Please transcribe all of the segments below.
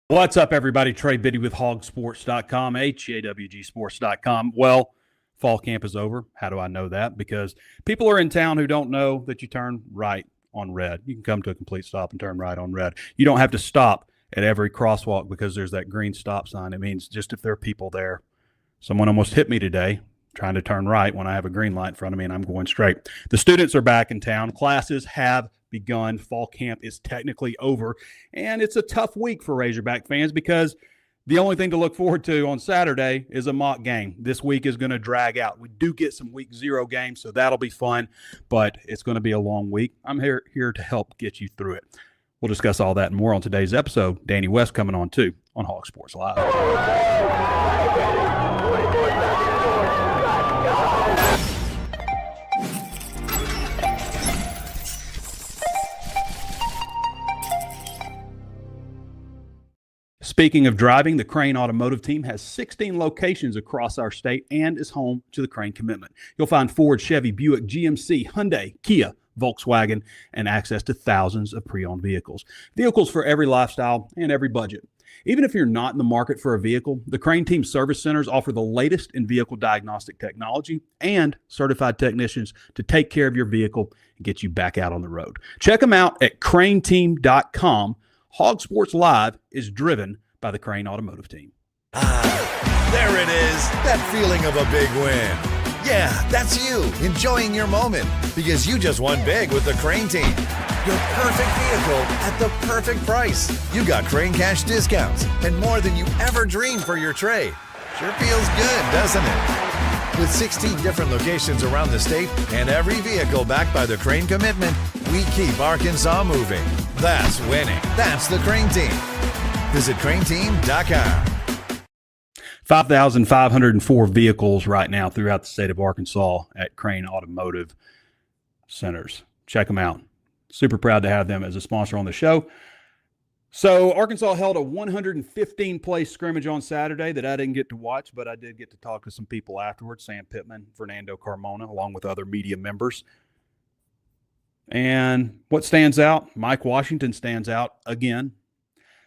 What's up, everybody? Trey Biddy with HawgSports.com, HAWGsports.com. Well, fall camp is over. How do I know that? Because people are in town who don't know that you turn right on red. You can come to a complete stop and turn right on red. You don't have to stop at every crosswalk because there's that green stop sign. It means just if there are people there. Someone almost hit me today trying to turn right when I have a green light in front of me and I'm going straight. The students are back in town. Classes have begun. Fall camp is technically over, and it's a tough week for Razorback fans because the only thing to look forward to on Saturday is a mock game. This week is going to drag out. We do get some week 0 games, so that'll be fun, but it's going to be a long week. I'm here to help get you through it. We'll discuss all that and more on today's episode. Danny West coming on too on Hawg Sports Live. Speaking of driving, the Crane Automotive Team has 16 locations across our state and is home to the Crane Commitment. You'll find Ford, Chevy, Buick, GMC, Hyundai, Kia, Volkswagen, and access to thousands of pre-owned vehicles. Vehicles for every lifestyle and every budget. Even if you're not in the market for a vehicle, the Crane Team Service Centers offer the latest in vehicle diagnostic technology and certified technicians to take care of your vehicle and get you back out on the road. Check them out at craneteam.com. Hawg Sports Live is driven by the Crane Automotive Team. There it is, that feeling of a big win. Yeah, that's you, enjoying your moment, because you just won big with the Crane Team. Your perfect vehicle at the perfect price. You got Crane Cash discounts and more than you ever dreamed for your Trey. Sure feels good, doesn't it? With 16 different locations around the state and every vehicle backed by the Crane Commitment, we keep Arkansas moving. That's winning. That's the Crane Team. Visit craneteam.com. 5,504 vehicles right now throughout the state of Arkansas at Crane Automotive Centers. Check them out. Super proud to have them as a sponsor on the show. So Arkansas held a 115-place scrimmage on Saturday that I didn't get to watch, but I did get to talk to some people afterwards, Sam Pittman, Fernando Carmona, along with other media members. And what stands out? Mike Washington stands out again.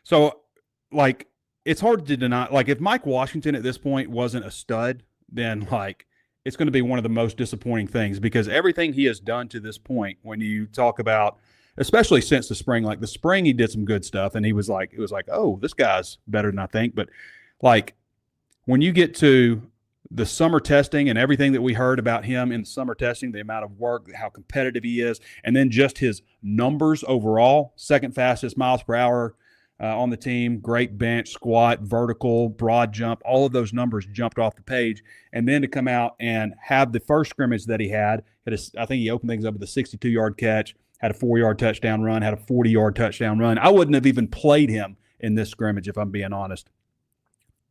So, it's hard to deny. If Mike Washington at this point wasn't a stud, then, it's going to be one of the most disappointing things because everything he has done to this point, when you talk about, especially since the spring, the spring he did some good stuff, and it was like, oh, this guy's better than I think. But, when you get to the summer testing and everything that we heard about him in the summer testing, the amount of work, how competitive he is, and then just his numbers overall, second fastest miles per hour on the team, great bench, squat, vertical, broad jump, all of those numbers jumped off the page. And then to come out and have the first scrimmage that he had I think he opened things up with a 62-yard catch, had a 4-yard touchdown run, had a 40-yard touchdown run. I wouldn't have even played him in this scrimmage if I'm being honest.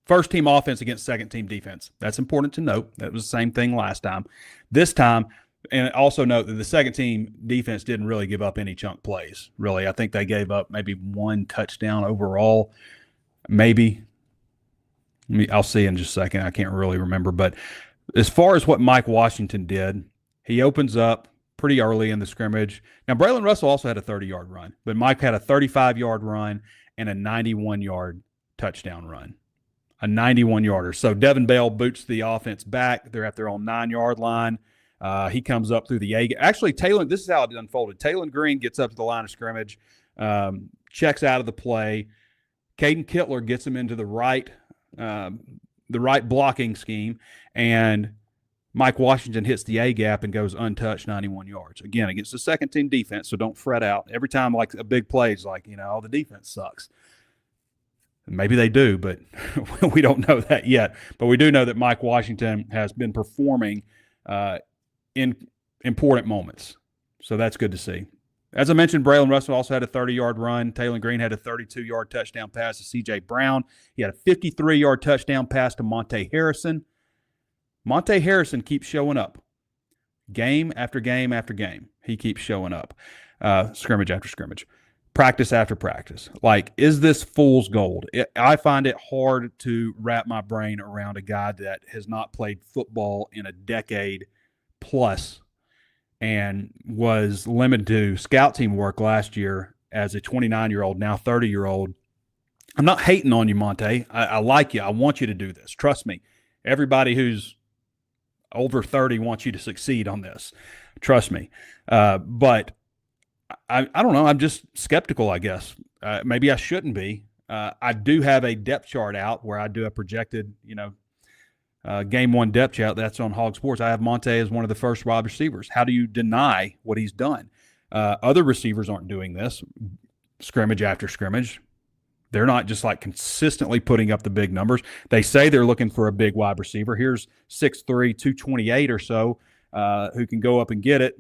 First team offense against second team defense. That's important to note. That was the same thing last time. This time, and also note that the second team defense didn't really give up any chunk plays, really. I think they gave up maybe 1 touchdown overall, maybe. I'll see in just a second. I can't really remember. But as far as what Mike Washington did, he opens up pretty early in the scrimmage. Now, Braylon Russell also had a 30-yard run, but Mike had a 35-yard run and a 91-yard touchdown run. A 91-yarder. So Devin Bell boots the offense back. They're at their own 9-yard line. He comes up through the A. Actually, this is how it unfolded. Taylor Green gets up to the line of scrimmage, checks out of the play. Caden Kittler gets him into the right blocking scheme, and Mike Washington hits the A gap and goes untouched 91 yards. Again, against the second team defense, so don't fret out. Every time a big play is the defense sucks. Maybe they do, but we don't know that yet. But we do know that Mike Washington has been performing in important moments. So that's good to see. As I mentioned, Braylon Russell also had a 30-yard run. Taylor Green had a 32-yard touchdown pass to C.J. Brown. He had a 53-yard touchdown pass to Monte Harrison. Monte Harrison keeps showing up. Game after game after game, he keeps showing up. Scrimmage after scrimmage. Practice after practice. Is this fool's gold? I find it hard to wrap my brain around a guy that has not played football in a decade plus and was limited to scout team work last year as a 29-year-old, now 30-year-old, I'm not hating on you, Monte. I like you. I want you to do this. Trust me. Everybody who's over 30 wants you to succeed on this. Trust me. But I don't know. I'm just skeptical, I guess. Maybe I shouldn't be. I do have a depth chart out where I do a projected, game one depth chart. That's on HawgSports. I have Monte as one of the first wide receivers. How do you deny what he's done? Other receivers aren't doing this scrimmage after scrimmage. They're not just like consistently putting up the big numbers. They say they're looking for a big wide receiver. Here's 6'3", 228 or so, who can go up and get it.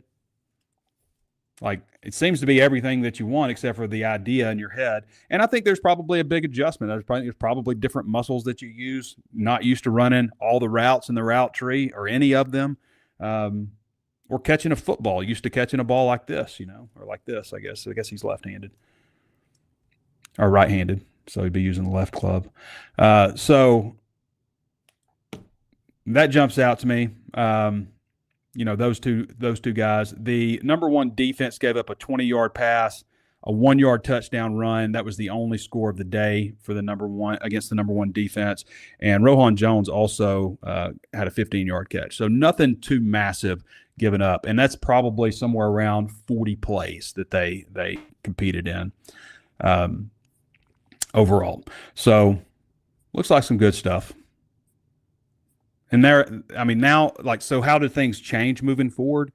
Like, it seems to be everything that you want except for the idea in your head. And I think there's probably a big adjustment. There's probably different muscles that you use, not used to running all the routes in the route tree or any of them, or catching a football, used to catching a ball like this, or like this, I guess. I guess he's left-handed or right-handed, so he'd be using the left club. So that jumps out to me. Those two guys. The number one defense gave up a 20-yard pass, a 1-yard touchdown run. That was the only score of the day for the number one against the number one defense. And Rohan Jones also had a 15-yard catch. So nothing too massive given up. And that's probably somewhere around 40 plays that they competed in overall. So looks like some good stuff. And now, so how did things change moving forward?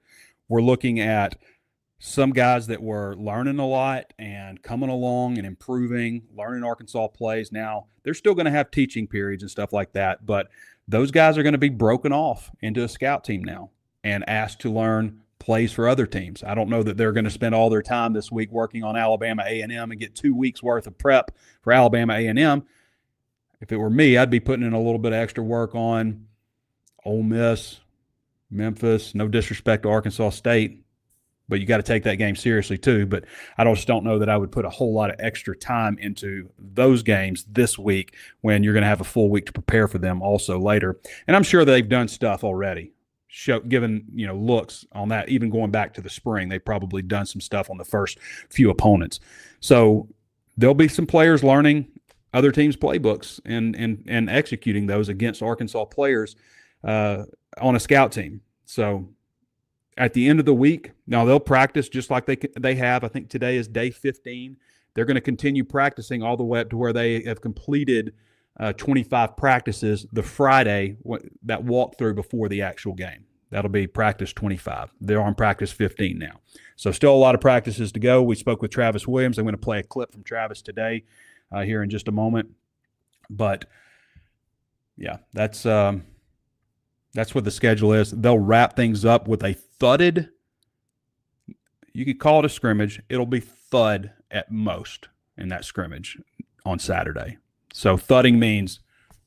We're looking at some guys that were learning a lot and coming along and improving, learning Arkansas plays. Now, they're still going to have teaching periods and stuff like that, but those guys are going to be broken off into a scout team now and asked to learn plays for other teams. I don't know that they're going to spend all their time this week working on Alabama A&M and get 2 weeks worth of prep for Alabama A&M. If it were me, I'd be putting in a little bit of extra work on Ole Miss, Memphis. No disrespect to Arkansas State, but you got to take that game seriously too. But I just don't know that I would put a whole lot of extra time into those games this week when you're going to have a full week to prepare for them also later. And I'm sure they've done stuff already, given looks on that. Even going back to the spring, they've probably done some stuff on the first few opponents. So there'll be some players learning other teams' playbooks and executing those against Arkansas players on a scout team. So at the end of the week, now they'll practice just like they have. I think today is day 15. They're going to continue practicing all the way up to where they have completed 25 practices the Friday that walkthrough before the actual game. That'll be practice 25. They're on practice 15 now. So still a lot of practices to go. We spoke with Travis Williams. I'm going to play a clip from Travis today here in just a moment. But, yeah, that's what the schedule is. They'll wrap things up with a thudded. You could call it a scrimmage. It'll be thud at most in that scrimmage on Saturday. So thudding means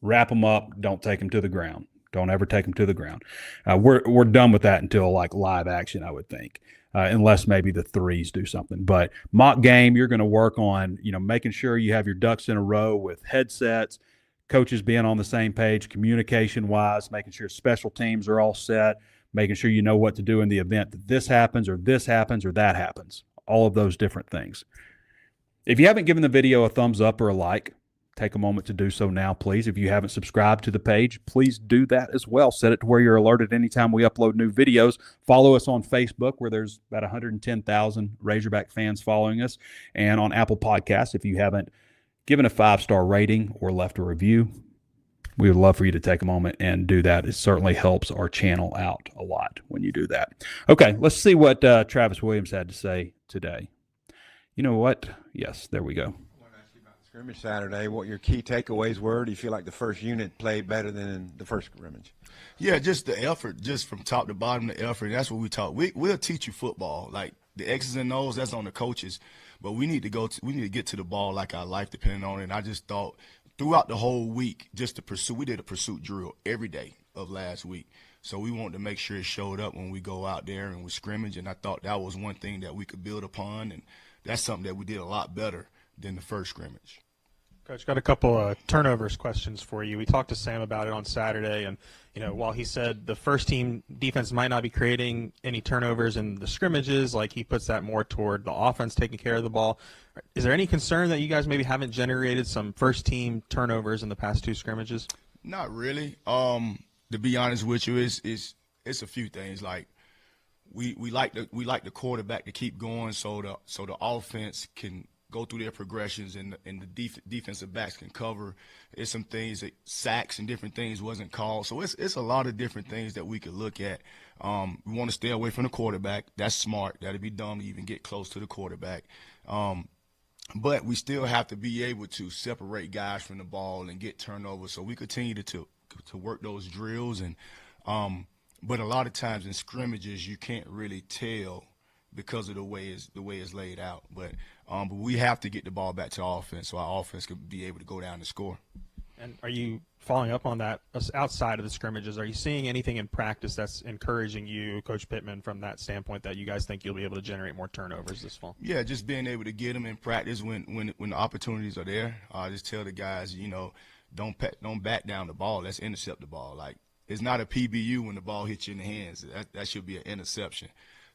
wrap them up, don't take them to the ground. Don't ever take them to the ground. We're done with that until live action, I would think, unless maybe the threes do something. But mock game, you're going to work on making sure you have your ducks in a row with headsets, coaches being on the same page, communication-wise, making sure special teams are all set, making sure you know what to do in the event that this happens or that happens, all of those different things. If you haven't given the video a thumbs up or a like, take a moment to do so now, please. If you haven't subscribed to the page, please do that as well. Set it to where you're alerted anytime we upload new videos. Follow us on Facebook, where there's about 110,000 Razorback fans following us, and on Apple Podcasts. If you haven't given a 5-star rating or left a review, we would love for you to take a moment and do that. It certainly helps our channel out a lot when you do that. Okay, let's see what Travis Williams had to say today. You know what? Yes, there we go. I want to ask you about scrimmage Saturday, what your key takeaways were. Do you feel like the first unit played better than the first scrimmage? Yeah, just the effort, just from top to bottom, the effort. That's what we talk. We'll teach you football. Like the X's and O's, that's on the coaches. But we need to get to the ball like our life depending on it. And I just thought throughout the whole week, just to pursue, we did a pursuit drill every day of last week. So we wanted to make sure it showed up when we go out there and we scrimmage. And I thought that was one thing that we could build upon. And that's something that we did a lot better than the first scrimmage. Coach, got a couple turnovers questions for you. We talked to Sam about it on Saturday, and while he said the first team defense might not be creating any turnovers in the scrimmages, like he puts that more toward the offense taking care of the ball. Is there any concern that you guys maybe haven't generated some first team turnovers in the past 2 scrimmages? Not really. To be honest with you, it's a few things. Like we like the quarterback to keep going, so the offense can go through their progressions and the defensive backs can cover. It's some things that sacks and different things wasn't called. So it's a lot of different things that we could look at. We want to stay away from the quarterback. That's smart. That'd be dumb to even get close to the quarterback. But we still have to be able to separate guys from the ball and get turnovers. So we continue to work those drills. And but a lot of times in scrimmages you can't really tell because of the way it's laid out. But we have to get the ball back to offense so our offense can be able to go down and score. And are you following up on that outside of the scrimmages? Are you seeing anything in practice that's encouraging you, Coach Pittman, from that standpoint that you guys think you'll be able to generate more turnovers this fall? Yeah, just being able to get them in practice when the opportunities are there. I just tell the guys, don't back down the ball. Let's intercept the ball. Like, it's not a PBU when the ball hits you in the hands. That should be an interception.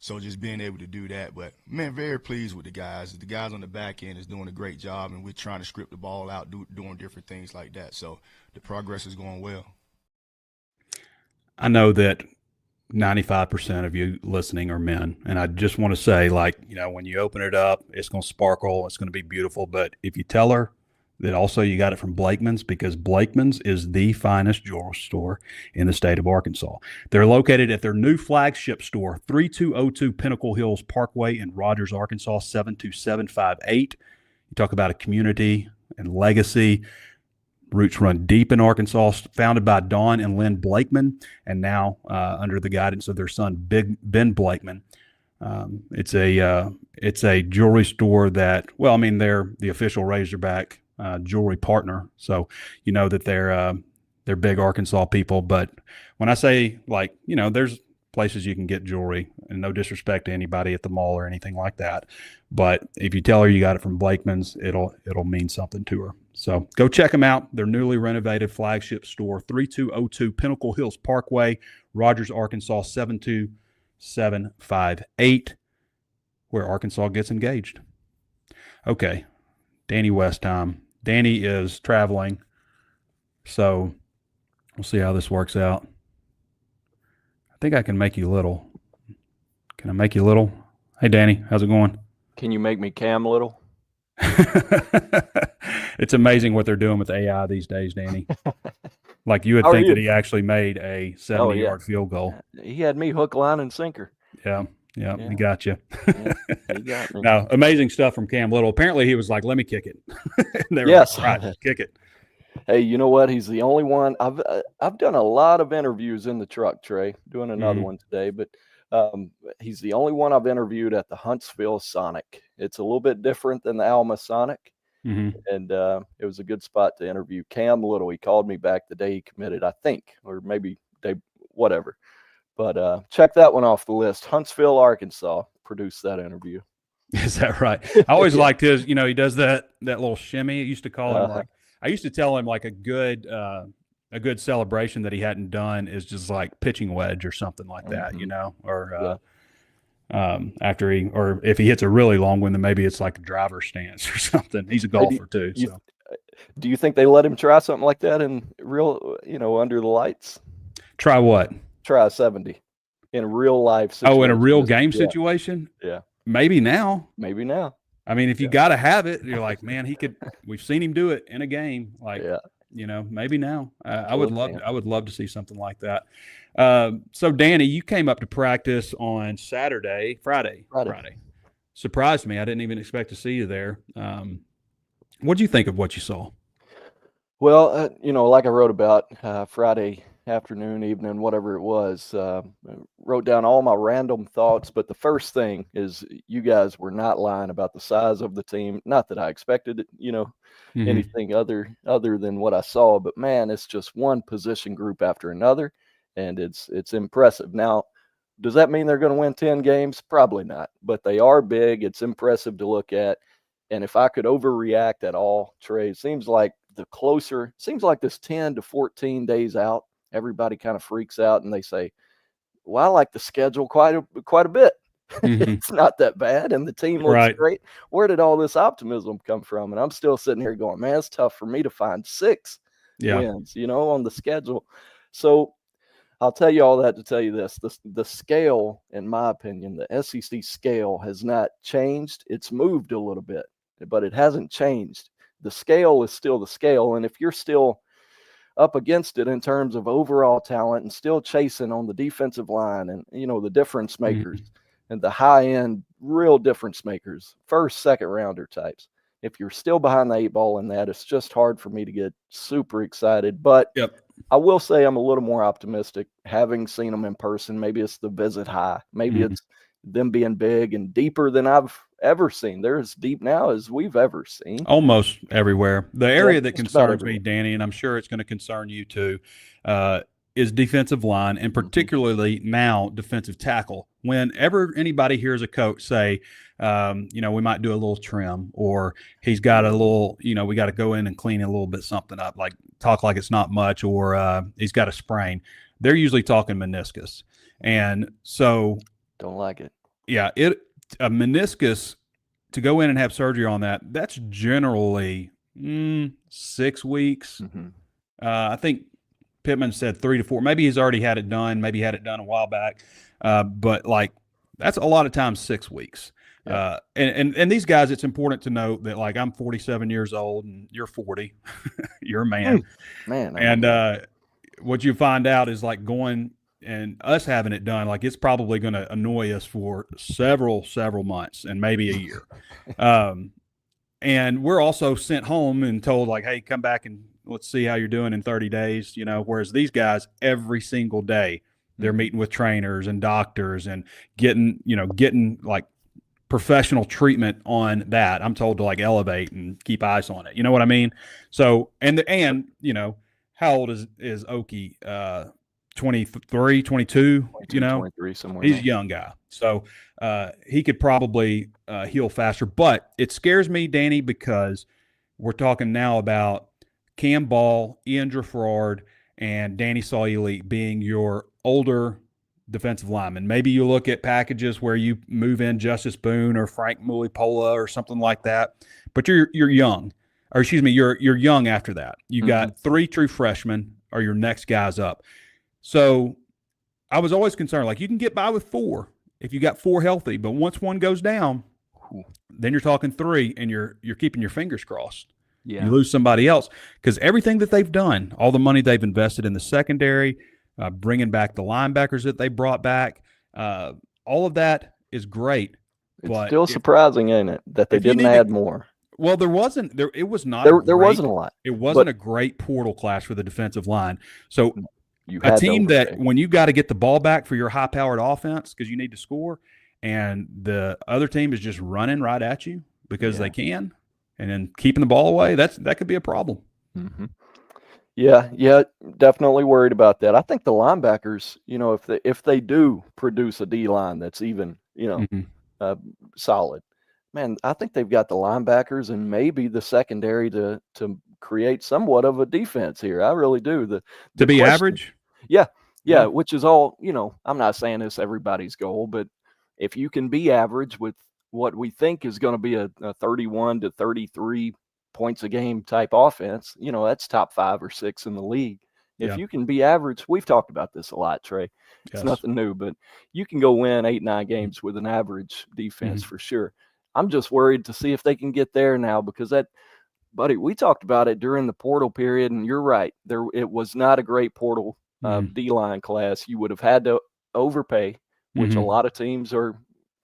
So just being able to do that. But, man, very pleased with the guys. The guys on the back end is doing a great job, and we're trying to script the ball out, doing different things like that. So the progress is going well. I know that 95% of you listening are men, and I just want to say, when you open it up, it's going to sparkle. It's going to be beautiful. But if you tell her that also you got it from Blakeman's, because Blakeman's is the finest jewelry store in the state of Arkansas. They're located at their new flagship store, 3202 Pinnacle Hills Parkway in Rogers, Arkansas, 72758. You talk about a community and legacy. Roots run deep in Arkansas, founded by Dawn and Lynn Blakeman, and now under the guidance of their son, Ben Blakeman. It's a jewelry store that, they're the official Razorback jewelry partner, so you know that they're big Arkansas people. But when I say, there's places you can get jewelry, and no disrespect to anybody at the mall or anything like that, but if you tell her you got it from Blakeman's, it'll mean something to her. So go check them out. Their newly renovated flagship store, 3202 Pinnacle Hills Parkway, Rogers, Arkansas, 72758, where Arkansas gets engaged. Okay, Danny West time. Danny is traveling, so we'll see how this works out. I think I can make you little. Can I make you little? Hey, Danny, how's it going? Can you make me Cam little? It's amazing what they're doing with AI these days, Danny. Like, you would think that he actually made a 70-yard field goal. He had me hook, line, and sinker. Yeah, he got you. Yeah, he got me. Now, amazing stuff from Cam Little. Apparently, he was like, "Let me kick it." And they were yes, like, right, kick it. Hey, you know what? He's the only one. I've done a lot of interviews in the truck, Trey. Doing another one today, but he's the only one I've interviewed at the Huntsville Sonic. It's a little bit different than the Alma Sonic, and it was a good spot to interview Cam Little. He called me back the day he committed, I think, or maybe whatever. But check that one off the list. Huntsville, Arkansas produced that interview. Is that right? I always liked his. He does that little shimmy. I used to call him I used to tell him a good celebration that he hadn't done is just like pitching wedge or something like that, or after or if he hits a really long one, then maybe it's like a driver's stance or something. He's a golfer too. So, do you think they let him try something like that in real, under the lights? Try what? Try a 70 in a real life situation. Oh, in a real game situation? Yeah. Maybe now. I mean, if you got to have it, you're like, man, we've seen him do it in a game. Maybe now. I would love to see something like that. So Danny, you came up to practice on Friday. Surprised me. I didn't even expect to see you there. What did you think of what you saw? Well, like I wrote about Friday afternoon, evening, whatever it was, wrote down all my random thoughts. But the first thing is, you guys were not lying about the size of the team. Not that I expected, anything other than what I saw. But man, it's just one position group after another, and it's impressive. Now, does that mean they're going to win 10 games? Probably not. But they are big. It's impressive to look at. And if I could overreact at all, Trey, it seems like this 10 to 14 days out, everybody kind of freaks out and they say, well, I like the schedule quite a bit. Mm-hmm. It's not that bad, and the team looks great. Where did all this optimism come from? And I'm still sitting here going, man, it's tough for me to find 6 wins, on the schedule. So I'll tell you all that to tell you this. The scale, in my opinion, the SEC scale has not changed. It's moved a little bit, but it hasn't changed. The scale is still the scale, and if you're still up against it in terms of overall talent and still chasing on the defensive line and, the difference makers and the high-end real difference makers, first, second rounder types, if you're still behind the 8 ball in that, it's just hard for me to get super excited. But I will say I'm a little more optimistic having seen them in person. Maybe it's the visit high. Maybe it's them being big and deeper than I've ever seen. They're as deep now as we've ever seen. Almost everywhere. The area that concerns me, Danny, and I'm sure it's going to concern you too, is defensive line, and particularly now defensive tackle. Whenever anybody hears a coach say, we might do a little trim, or he's got a little, we got to go in and clean a little bit something up, like talk like it's not much, or he's got a sprain, they're usually talking meniscus. And so don't like it. Yeah, a meniscus, to go in and have surgery on that's generally 6 weeks. I think Pittman said 3 to 4. Maybe he's already had it done. Maybe he had it done a while back. But that's a lot of times 6 weeks. Yeah. And these guys, it's important to note that I'm 47 years old and you're 40. You're a man. And what you find out is going and us having it done, it's probably going to annoy us for several months and maybe a year. And we're also sent home and told hey, come back and let's see how you're doing in 30 days, whereas these guys every single day they're meeting with trainers and doctors and getting professional treatment on that. I'm told to elevate and keep eyes on it. You know what I mean? So, and how old is Oki? 23, 22, 23, somewhere. He's a young guy. So he could probably heal faster. But it scares me, Danny, because we're talking now about Cam Ball, Ian Gerard, and Danny Sauli being your older defensive linemen. Maybe you look at packages where you move in Justice Boone or Frank Mulipola or something like that. But you're young. Or excuse me, you're young after that. You got 3 true freshmen are your next guys up. So I was always concerned, you can get by with 4 if you got 4 healthy, but once one goes down, then you're talking 3, and you're keeping your fingers crossed. Yeah. You lose somebody else, because everything that they've done, all the money they've invested in the secondary, bringing back the linebackers that they brought back, all of that is great. It's still surprising, ain't it, that they didn't add more? Well, there wasn't. It was not. There wasn't a lot. It wasn't a great portal class for the defensive line. So a team that when you got to get the ball back for your high-powered offense because you need to score, and the other team is just running right at you because they can, and then keeping the ball away, that could be a problem. Yeah, definitely worried about that. I think the linebackers, if they do produce a D line that's even, solid, man, I think they've got the linebackers and maybe the secondary to create somewhat of a defense here. I really do. To be average? Yeah, which is all, I'm not saying this everybody's goal, but if you can be average with what we think is going to be a 31 to 33 points a game type offense, that's top 5 or 6 in the league. If you can be average, we've talked about this a lot, Trey. It's nothing new, but you can go win 8-9 games with an average defense for sure. I'm just worried to see if they can get there now, because buddy, we talked about it during the portal period, and you're right. It was not a great portal D-line class. You would have had to overpay, which a lot of teams are,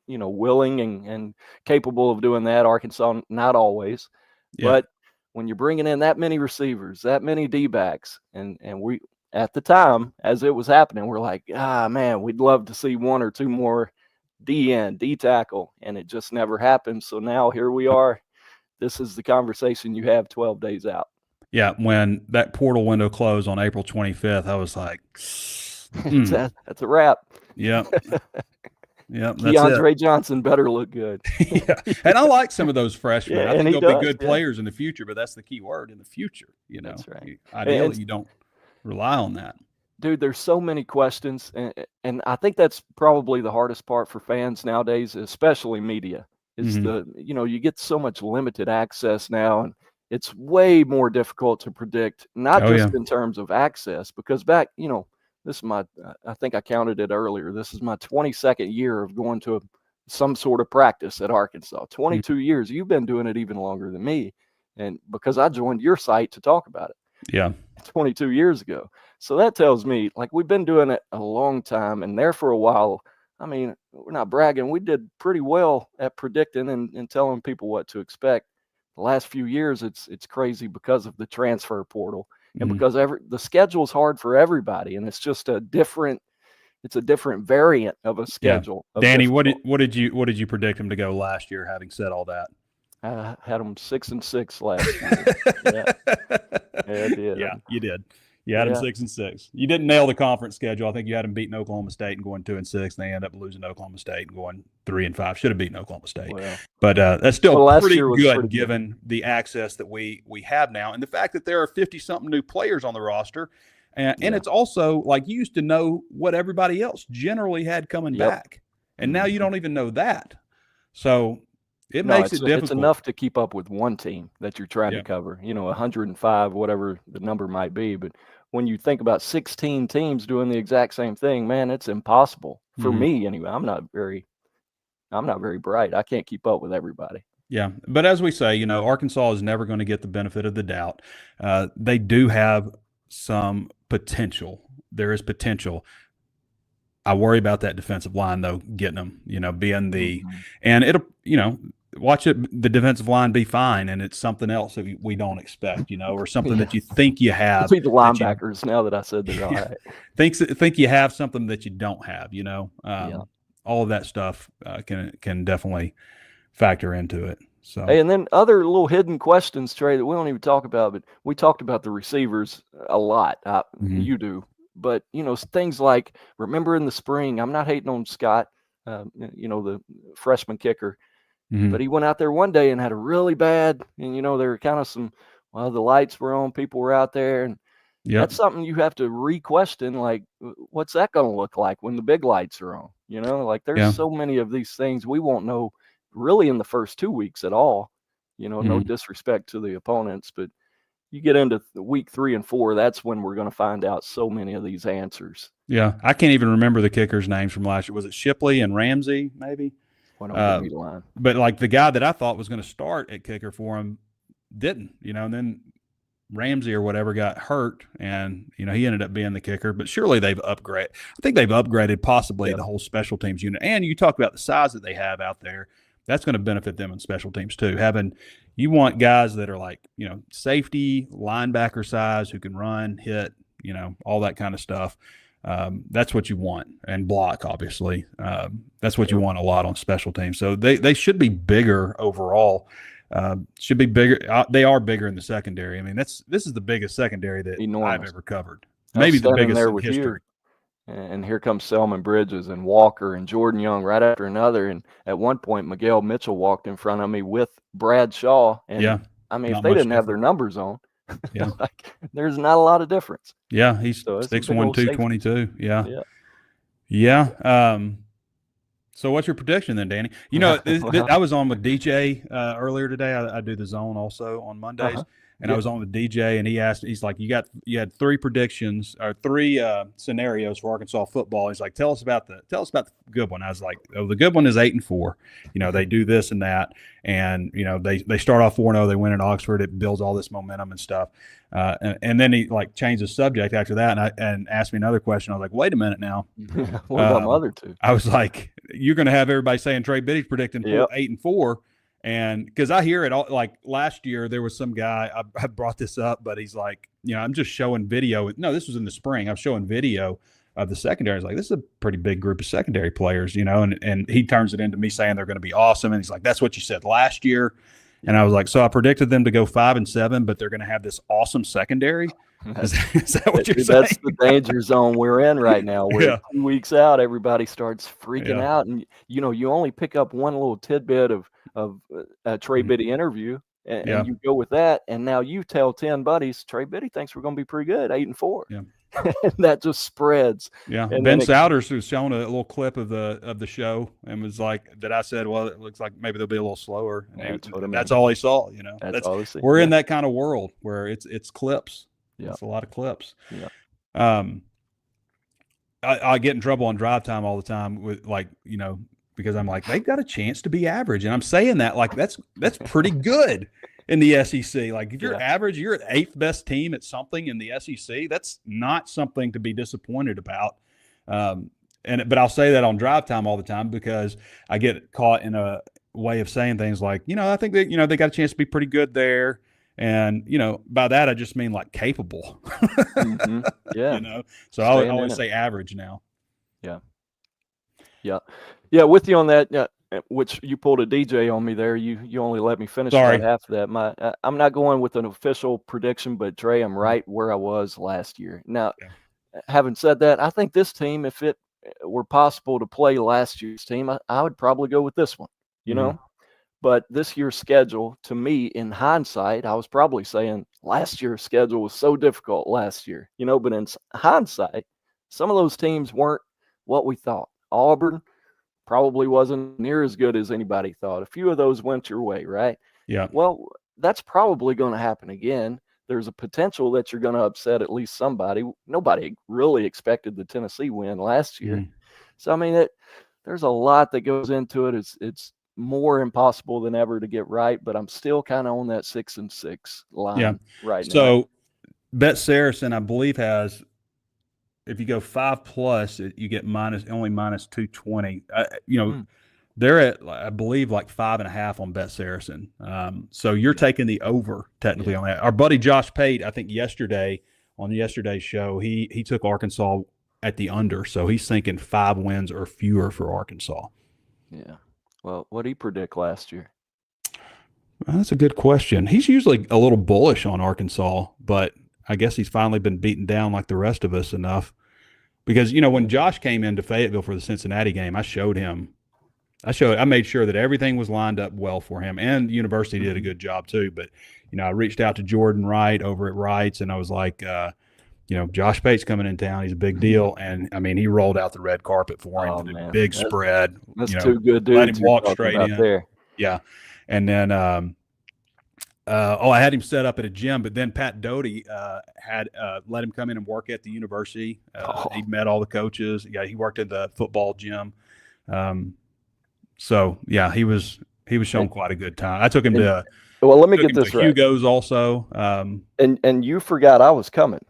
willing and capable of doing that. Arkansas, not always. But when you're bringing in that many receivers, that many D-backs, and we, at the time, as it was happening, we're like, man, we'd love to see 1 or 2 more D-end, D-tackle, and it just never happened. So now here we are. This is the conversation you have 12 days out. Yeah, when that portal window closed on April 25th, I was like, that's a wrap. Yeah. Yep, that's Keandre Johnson better look good. yeah, and I like some of those freshmen. Yeah, I and think he they'll does, be good yeah. players in the future, but that's the key word, in the future. That's right. Ideally, And you don't rely on that. dude, there's so many questions, and I think that's probably the hardest part for fans nowadays, especially media. Is Mhm. you get so much limited access now, and it's way more difficult to predict, not Oh yeah. just in terms of access, because back, this is I think I counted it earlier. This is my 22nd year of going to some sort of practice at Arkansas. Mm. 22 years. You've been doing it even longer than me, and because I joined your site to talk about it Yeah. 22 years ago. So that tells me, like, we've been doing it a long time, and there for a while. I mean, we're not bragging. We did pretty well at predicting and telling people what to expect. The last few years, it's crazy because of the transfer portal and Mhm. because the schedule's hard for everybody, and it's just a different variant of a Yeah. schedule. Of Danny, difficult. what did you predict him to go last year? Having said all that, I had them 6-6 last year. Yeah, I did. yeah, you did. You had them Yeah. 6-6. You didn't nail the conference schedule. I think you had them beating Oklahoma State and going 2-6, and they end up losing to Oklahoma State and going 3-5. Should have beaten Oklahoma State, Well, but that's still well, last pretty year was good pretty good. given the access that we have now, and the fact that there are 50-something new players on the roster, and Yeah. it's also like you used to know what everybody else generally had coming Yep. back, and now you Mhm. don't even know that. So it No, makes it difficult. it's enough to keep up with one team that you're trying Yeah. to cover. 105, whatever the number might be. But when you think about 16 teams doing the exact same thing, man, it's impossible for Mhm. me anyway. I'm not very bright. I can't keep up with everybody. Yeah, but as we say, Arkansas is never going to get the benefit of the doubt. They do have some potential. There is potential. I worry about that defensive line, though, getting them, being Mhm. and it'll, watch it, the defensive line be fine, and it's something else that we don't expect, or something Yeah. that you think you have. Be the that you- linebackers now that I said they're all right. think you have something that you don't have, Yeah. all of that stuff can definitely factor into it. So Hey, and then other little hidden questions, Trey, that we don't even talk about, but we talked about the receivers a lot. Mhm. You do. But, things like, remember in the spring, I'm not hating on Scott, the freshman kicker, Mhm. but he went out there one day and had a really bad, and, there were kind of the lights were on, people were out there, and Yep. that's something you have to re-question, like, what's that going to look like when the big lights are on? Like there's Yeah. so many of these things we won't know really in the first 2 weeks at all. No Mhm. disrespect to the opponents, but you get into week 3 and 4, that's when we're going to find out so many of these answers. Yeah, I can't even remember the kickers' names from last year. Was it Shipley and Ramsey, maybe? Why don't give me the line? But like the guy that I thought was going to start at kicker for him didn't, and then Ramsey or whatever got hurt, and he ended up being the kicker. But surely they've upgraded. I think they've upgraded possibly the whole special teams unit. And you talk about the size that they have out there. That's going to benefit them in special teams too. You want guys that are like, safety, linebacker size, who can run, hit, all that kind of stuff. That's what you want, and block, obviously. That's what you want a lot on special teams. So they should be bigger overall. Should be bigger. They are bigger in the secondary. I mean, this is the biggest secondary that Enormous. I've ever covered. I was Maybe the standing biggest there in with history. And here comes Selman Bridges and Walker and Jordan Young right after another. And at one point, Miguel Mitchell walked in front of me with Brad Shaw. And Yeah, I mean, if not they much didn't have their different. numbers on, Yeah. there's not a lot of difference. Yeah, he's So it's a big 6'1", old safety. 222. Yeah. Yeah. Yeah. So what's your prediction then, Danny? Well- I was on with DJ earlier today. I do the zone also on Mondays. Uh-huh. And I was on with DJ, and he's like, you had 3 predictions or 3 scenarios for Arkansas football. He's like, tell us about the good one. I was like, oh, the good one is 8-4. They do this and that, and they start off 4-0. They win at Oxford. It builds all this momentum and stuff. And then he like changed the subject after that, and asked me another question. I was like, wait a minute now. What about my other 2? I was like, you're going to have everybody saying Trey Biddy's predicting 8-4. And because I hear it all, like last year, there was some guy, I brought this up, but he's like, I'm just showing video. No, this was in the spring. I'm showing video of the secondary. He's like, this is a pretty big group of secondary players, and he turns it into me saying they're going to be awesome. And he's like, that's what you said last year. And I was like, so I predicted them to go 5-7, but they're going to have this awesome secondary. Is that what you're saying? That's the danger zone we're in right now. Where 2 weeks out, everybody starts freaking out, and you only pick up one little tidbit of a Trey Biddy interview, and you go with that, and now you tell 10 buddies, Trey Biddy thinks we're going to be pretty good, 8-4. Yeah. And that just spreads. Yeah. And Ben Souders was showing a little clip of the show and was like, that I said, well, it looks like maybe they'll be a little slower. And that's all he saw, That's all he see. We're in that kind of world where it's clips. Yeah. It's a lot of clips. Yeah. I get in trouble on drive time all the time with because I'm like, they've got a chance to be average. And I'm saying that like that's pretty good in the SEC. Like if you're average, you're at 8th best team at something in the SEC. That's not something to be disappointed about. But I'll say that on drive time all the time because I get caught in a way of saying things like, I think that, they got a chance to be pretty good there. And, by that, I just mean like capable. Mm-hmm. Yeah. So I always say average now. Yeah. Yeah. Yeah. With you on that. Yeah. Which you pulled a DJ on me there. You only let me finish about half of that. I'm not going with an official prediction, but Trey, I'm right where I was last year. Now, having said that, I think this team, if it were possible to play last year's team, I would probably go with this one, But this year's schedule, to me, in hindsight, I was probably saying last year's schedule was so difficult last year, But in hindsight, some of those teams weren't what we thought. Auburn probably wasn't near as good as anybody thought. A few of those went your way, right? Yeah. Well, that's probably going to happen again. There's a potential that you're going to upset at least somebody. Nobody really expected the Tennessee win last year. So, I mean, there's a lot that goes into it. It's more impossible than ever to get right, but I'm still kind of on that 6-6 line right now. So, Bet Saracen, I believe, has, if you go 5+, you get only minus 220. They're at, I believe, like 5.5 on Bet Saracen. So you're taking the over technically on that. Our buddy Josh Pate, I think on yesterday's show, he took Arkansas at the under. So he's thinking 5 wins or fewer for Arkansas. Yeah. Well, what did he predict last year? Well, that's a good question. He's usually a little bullish on Arkansas, but I guess he's finally been beaten down like the rest of us enough. Because, when Josh came into Fayetteville for the Cincinnati game, I made sure that everything was lined up well for him, and the university did a good job too. But, I reached out to Jordan Wright over at Wright's, and I was like, Josh Pate's coming in town. He's a big deal. And, I mean, he rolled out the red carpet for him. Big spread. That's too good, dude. Let him walk straight in. There. Yeah. And then I had him set up at a gym, but then Pat Doty had let him come in and work at the university. He met all the coaches. Yeah, he worked at the football gym. So yeah, he was showing quite a good time. I took him to. Well, let me get this right. Hugo's also. And you forgot I was coming.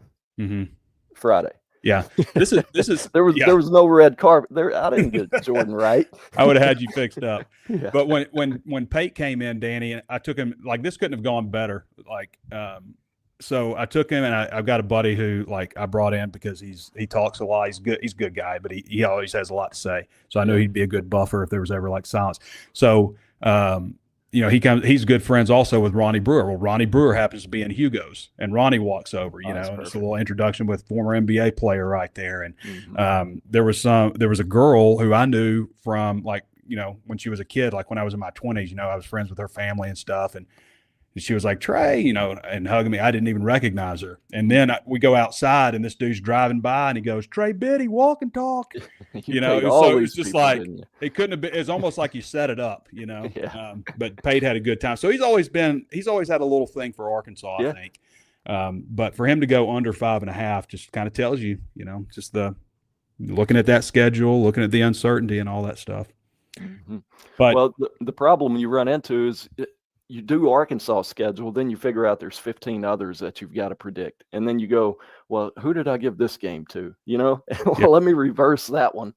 Friday. Yeah, this is there was no red carpet there. I didn't get Jordan right. I would have had you fixed up. Yeah. But when Pate came in, Danny, I took him, like, this couldn't have gone better. Like, so I took him, and I've got a buddy who, like, I brought in because he talks a lot. He's good. He's a good guy, but he always has a lot to say. So I knew he'd be a good buffer if there was ever like silence. So he's good friends also with Ronnie Brewer. Well, Ronnie Brewer happens to be in Hugo's, and Ronnie walks over, and it's a little introduction with former NBA player right there. And there was a girl who I knew from, like, when she was a kid, like when I was in my 20s, I was friends with her family and stuff. And she was like, Trey, and hugging me. I didn't even recognize her. And then we go outside, and this dude's driving by, and he goes, Trey Biddy, walk and talk. So it's just like, it couldn't have been. It's almost like you set it up, Yeah. But Pate had a good time. So he's always had a little thing for Arkansas, I think. But for him to go under 5.5 just kind of tells you, just looking at that schedule, looking at the uncertainty and all that stuff. Mm-hmm. But well, the problem you run into is you do Arkansas schedule, then you figure out there's 15 others that you've got to predict. And then you go, well, who did I give this game to? Let me reverse that one,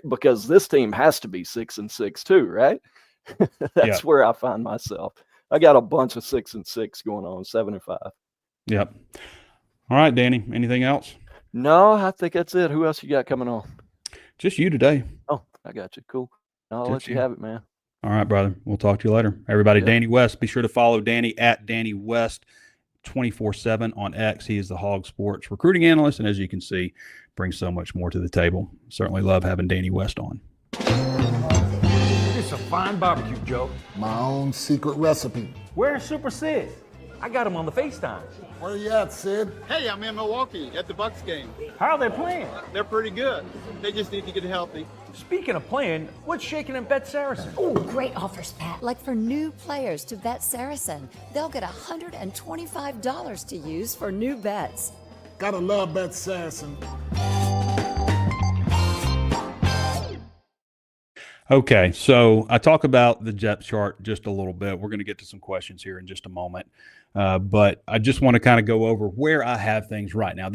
because this team has to be 6-6 too, right? That's where I find myself. I got a bunch of 6-6 going on, 7-5. Yep. All right, Danny, anything else? No, I think that's it. Who else you got coming on? Just you today. Oh, I got you. Cool. I'll let you have it, man. All right, brother. We'll talk to you later. Everybody, Yep. Danny West. Be sure to follow Danny at Danny West 24/7 on X. He is the HawgSports recruiting analyst, and as you can see, brings so much more to the table. Certainly love having Danny West on. It's a fine barbecue, Joe. My own secret recipe. Where's Super Sid? I got him on the FaceTime. Where you at, Sid? Hey, I'm in Milwaukee at the Bucks game. How are they playing? They're pretty good. They just need to get healthy. Speaking of playing, what's shaking and bet Saracen? Oh, great offers, Pat. Like for new players to bet Saracen, they'll get $125 to use for new bets. Gotta love Bet Saracen. Okay, so I talk about the depth chart just a little bit. We're going to get to some questions here in just a moment. But I just want to kind of go over where I have things right now.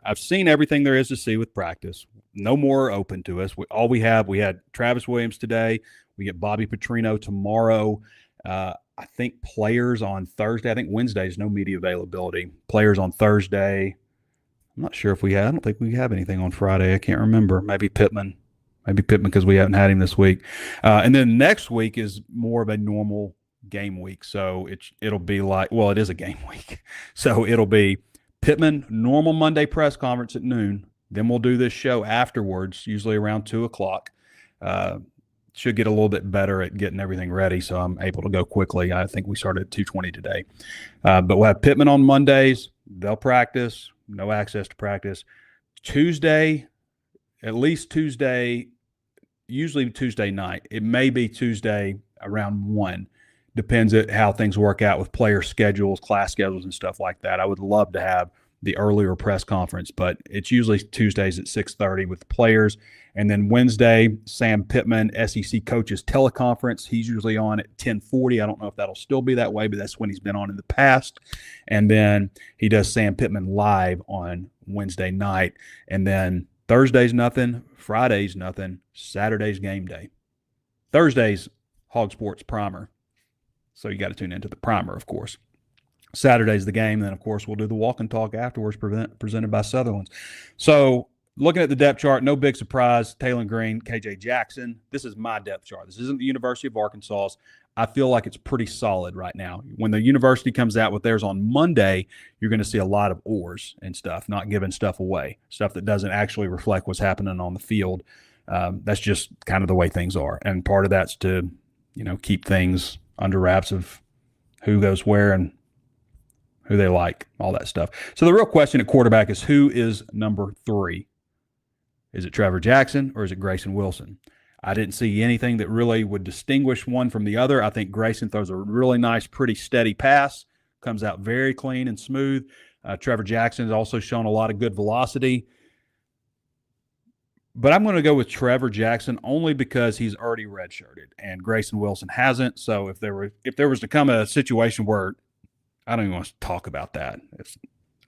I've seen everything there is to see with practice. No more open to us. We had Travis Williams today. We get Bobby Petrino tomorrow. I think players on Thursday. I think Wednesday is no media availability. Players on Thursday. I'm not sure if I don't think we have anything on Friday. I can't remember. Maybe Pittman because we haven't had him this week. And then next week is more of a normal game week. So it'll be it is a game week. So it'll be Pittman, normal Monday press conference at noon. Then we'll do this show afterwards, usually around 2:00. Should get a little bit better at getting everything ready, so I'm able to go quickly. I think we started at 2:20 today. But we'll have Pittman on Mondays. They'll practice. No access to practice. Tuesday, at least Tuesday, usually Tuesday night. It may be Tuesday around 1. Depends on how things work out with player schedules, class schedules, and stuff like that. I would love to have the earlier press conference, but it's usually Tuesdays at 6:30 with the players. And then Wednesday, Sam Pittman, SEC coaches teleconference. He's usually on at 10:40. I don't know if that'll still be that way, but that's when he's been on in the past. And then he does Sam Pittman live on Wednesday night. And then Thursday's nothing, Friday's nothing, Saturday's game day. Thursday's HawgSports primer. So you got to tune into the primer, of course. Saturday's the game. Then, of course, we'll do the walk and talk afterwards presented by Sutherland's. So looking at the depth chart, no big surprise. Taylor Green, KJ Jackson. This is my depth chart. This isn't the University of Arkansas. I feel like it's pretty solid right now. When the university comes out with theirs on Monday, you're going to see a lot of oars and stuff, not giving stuff away, stuff that doesn't actually reflect what's happening on the field. That's just kind of the way things are. And part of that's to, keep things under wraps of who goes where and who they like, all that stuff. So the real question at quarterback is, who is number 3? Is it Trevor Jackson or is it Grayson Wilson? I didn't see anything that really would distinguish one from the other. I think Grayson throws a really nice, pretty steady pass, comes out very clean and smooth. Trevor Jackson has also shown a lot of good velocity. But I'm going to go with Trevor Jackson only because he's already redshirted and Grayson Wilson hasn't. So if there was to come a situation where I don't even want to talk about that.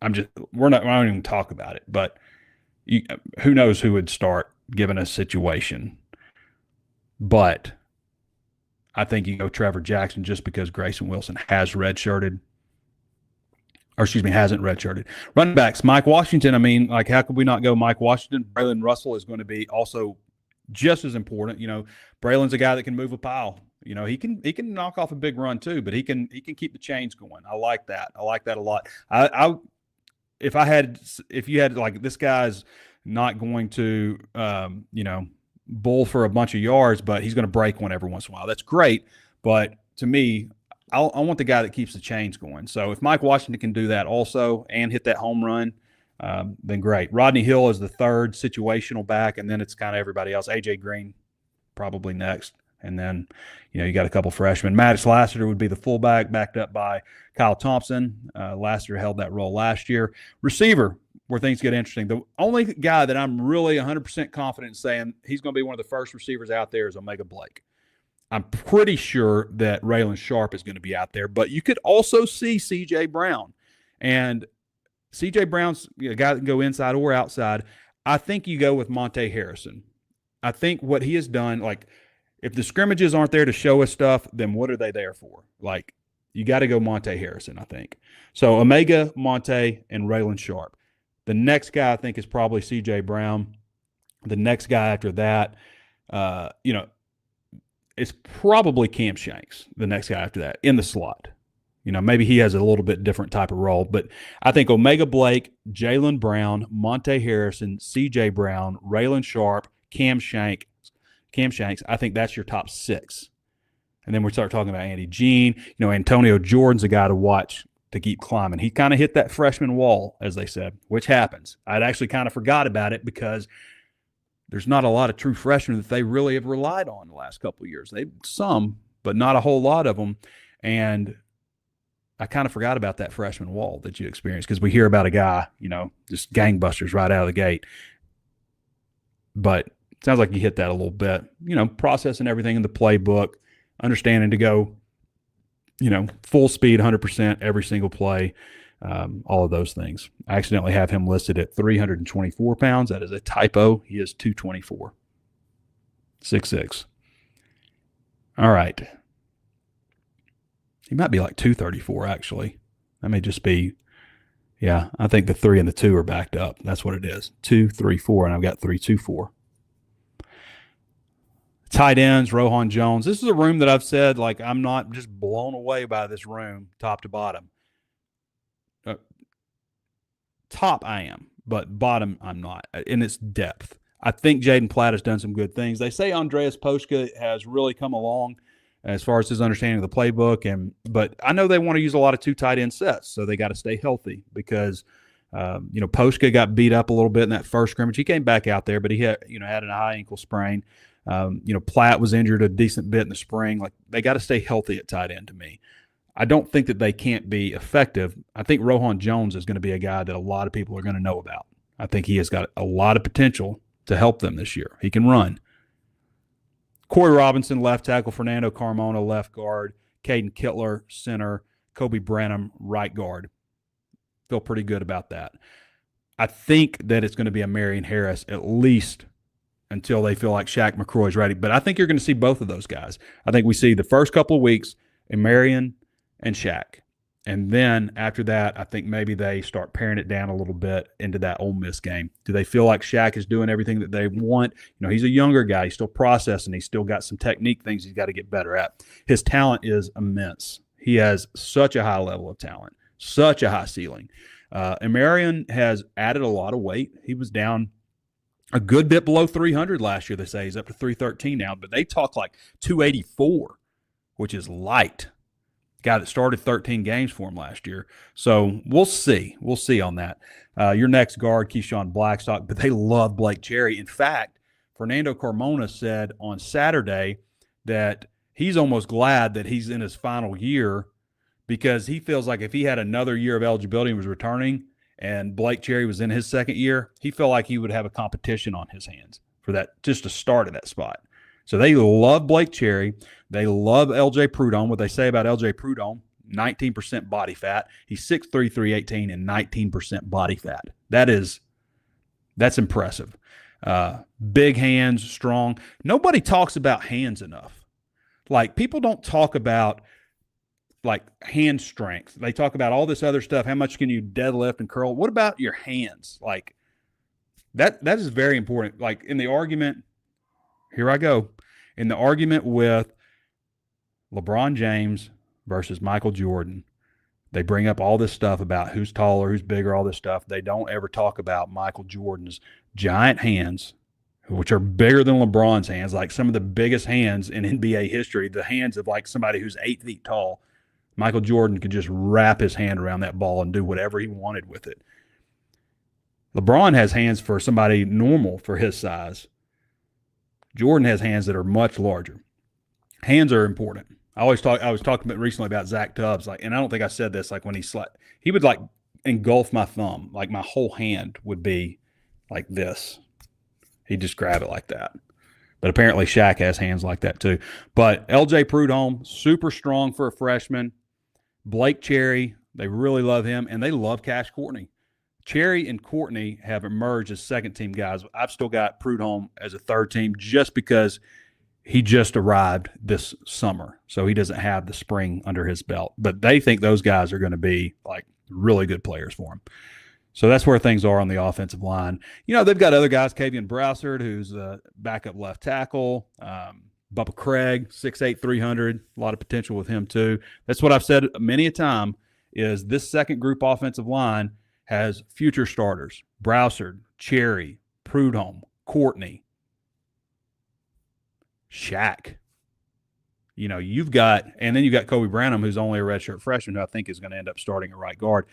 I don't even talk about it. But who knows who would start given a situation. But I think you go Trevor Jackson just because Grayson Wilson hasn't redshirted. Running backs, Mike Washington. How could we not go Mike Washington? Braylon Russell is going to be also just as important. Braylon's a guy that can move a pile. He can knock off a big run too, but he can keep the chains going. I like that. I like that a lot. If you had like, this guy's not going to bull for a bunch of yards, but he's going to break one every once in a while. That's great, but to me, I want the guy that keeps the chains going. So if Mike Washington can do that also and hit that home run, then great. Rodney Hill is the third situational back, and then it's kind of everybody else. AJ Green probably next. And then, you got a couple freshmen. Maddox Lassiter would be the fullback, backed up by Kyle Thompson. Lassiter held that role last year. Receiver, where things get interesting. The only guy that I'm really 100% confident in saying he's going to be one of the first receivers out there is Omega Blake. I'm pretty sure that Raylan Sharp is going to be out there, but you could also see C.J. Brown. And C.J. Brown's a guy that can go inside or outside. I think you go with Monte Harrison. I think what he has done, if the scrimmages aren't there to show us stuff, then what are they there for? You got to go Monte Harrison, I think. So Omega, Monte, and Raylan Sharp. The next guy I think is probably C.J. Brown. The next guy after that, it's probably Cam Shanks, the next guy after that, in the slot. Maybe he has a little bit different type of role, but I think Omega Blake, Jaylen Brown, Monte Harrison, C.J. Brown, Raylan Sharp, Cam Shanks, I think that's your top 6. And then we start talking about Andy Jean. Antonio Jordan's a guy to watch to keep climbing. He kind of hit that freshman wall, as they said, which happens. I'd actually kind of forgot about it because there's not a lot of true freshmen that they really have relied on the last couple of years. Some, but not a whole lot of them. And I kind of forgot about that freshman wall that you experienced because we hear about a guy, just gangbusters right out of the gate. But it sounds like you hit that a little bit, processing everything in the playbook, understanding to go, full speed, 100% every single play, all of those things. I accidentally have him listed at 324 pounds. That is a typo. He is 224. 6'6". All right. He might be like 234, actually. That may just be, I think the 3 and the 2 are backed up. That's what it is. 2, 3, 4, and I've got 3, 2, 4. Tight ends, Rohan Jones. This is a room that I've said, I'm not just blown away by this room, top to bottom. Top I am, but bottom I'm not, in its depth. I think Jaden Platt has done some good things. They say Andreas Poshka has really come along as far as his understanding of the playbook, but I know they want to use a lot of 2 tight end sets, so they got to stay healthy because Poshka got beat up a little bit in that first scrimmage. He came back out there, but he had had a high ankle sprain. Platt was injured a decent bit in the spring. They got to stay healthy at tight end to me. I don't think that they can't be effective. I think Rohan Jones is going to be a guy that a lot of people are going to know about. I think he has got a lot of potential to help them this year. He can run. Corey Robinson, left tackle. Fernando Carmona, left guard. Caden Kittler, center. Kobe Branham, right guard. Feel pretty good about that. I think that it's going to be a Marion Harris at least until they feel like Shaq McCroy is ready. But I think you're going to see both of those guys. I think we see the first couple of weeks in Marion and Shaq. And then after that, I think maybe they start paring it down a little bit into that Ole Miss game. Do they feel like Shaq is doing everything that they want? He's a younger guy. He's still processing. He's still got some technique things he's got to get better at. His talent is immense. He has such a high level of talent, such a high ceiling. And Marion has added a lot of weight. He was down a good bit below 300 last year, they say. He's up to 313 now, but they talk like 284, which is light. Guy that started 13 games for him last year. So we'll see. We'll see on that. Your next guard, Keyshawn Blackstock, but they love Blake Cherry. In fact, Fernando Carmona said on Saturday that he's almost glad that he's in his final year because he feels like if he had another year of eligibility and was returning and Blake Cherry was in his second year, he felt like he would have a competition on his hands for that, just to start at that spot. So they love Blake Cherry. They love L.J. Prudhomme. What they say about L.J. Prudhomme, 19% body fat. He's 6'3", 318, and 19% body fat. That's impressive. Big hands, strong. Nobody talks about hands enough. People don't talk about hand strength. They talk about all this other stuff. How much can you deadlift and curl? What about your hands? That is very important. In the argument, here I go. In the argument with LeBron James versus Michael Jordan, they bring up all this stuff about who's taller, who's bigger, all this stuff. They don't ever talk about Michael Jordan's giant hands, which are bigger than LeBron's hands, some of the biggest hands in NBA history, the hands of somebody who's 8 feet tall. Michael Jordan could just wrap his hand around that ball and do whatever he wanted with it. LeBron has hands for somebody normal for his size. Jordan has hands that are much larger. Hands are important. I was talking recently about Zach Tubbs, and I don't think I said this, when he would engulf my thumb, my whole hand would be like this. He'd just grab it like that. But apparently Shaq has hands like that too. But L.J. Prudhomme, super strong for a freshman. Blake Cherry, they really love him, and they love Cash Courtney. Cherry and Courtney have emerged as second-team guys. I've still got Prudhomme as a third team just because he just arrived this summer, so he doesn't have the spring under his belt. But they think those guys are going to be really good players for him. So that's where things are on the offensive line. They've got other guys, Kavian Broussard, who's a backup left tackle. Bubba Craig, 6'8", 300, a lot of potential with him too. That's what I've said many a time is this second group offensive line has future starters. Browsard, Cherry, Prudhomme, Courtney, Shaq. You've got – and then you've got Kobe Branham, who's only a redshirt freshman, who I think is going to end up starting at right guard.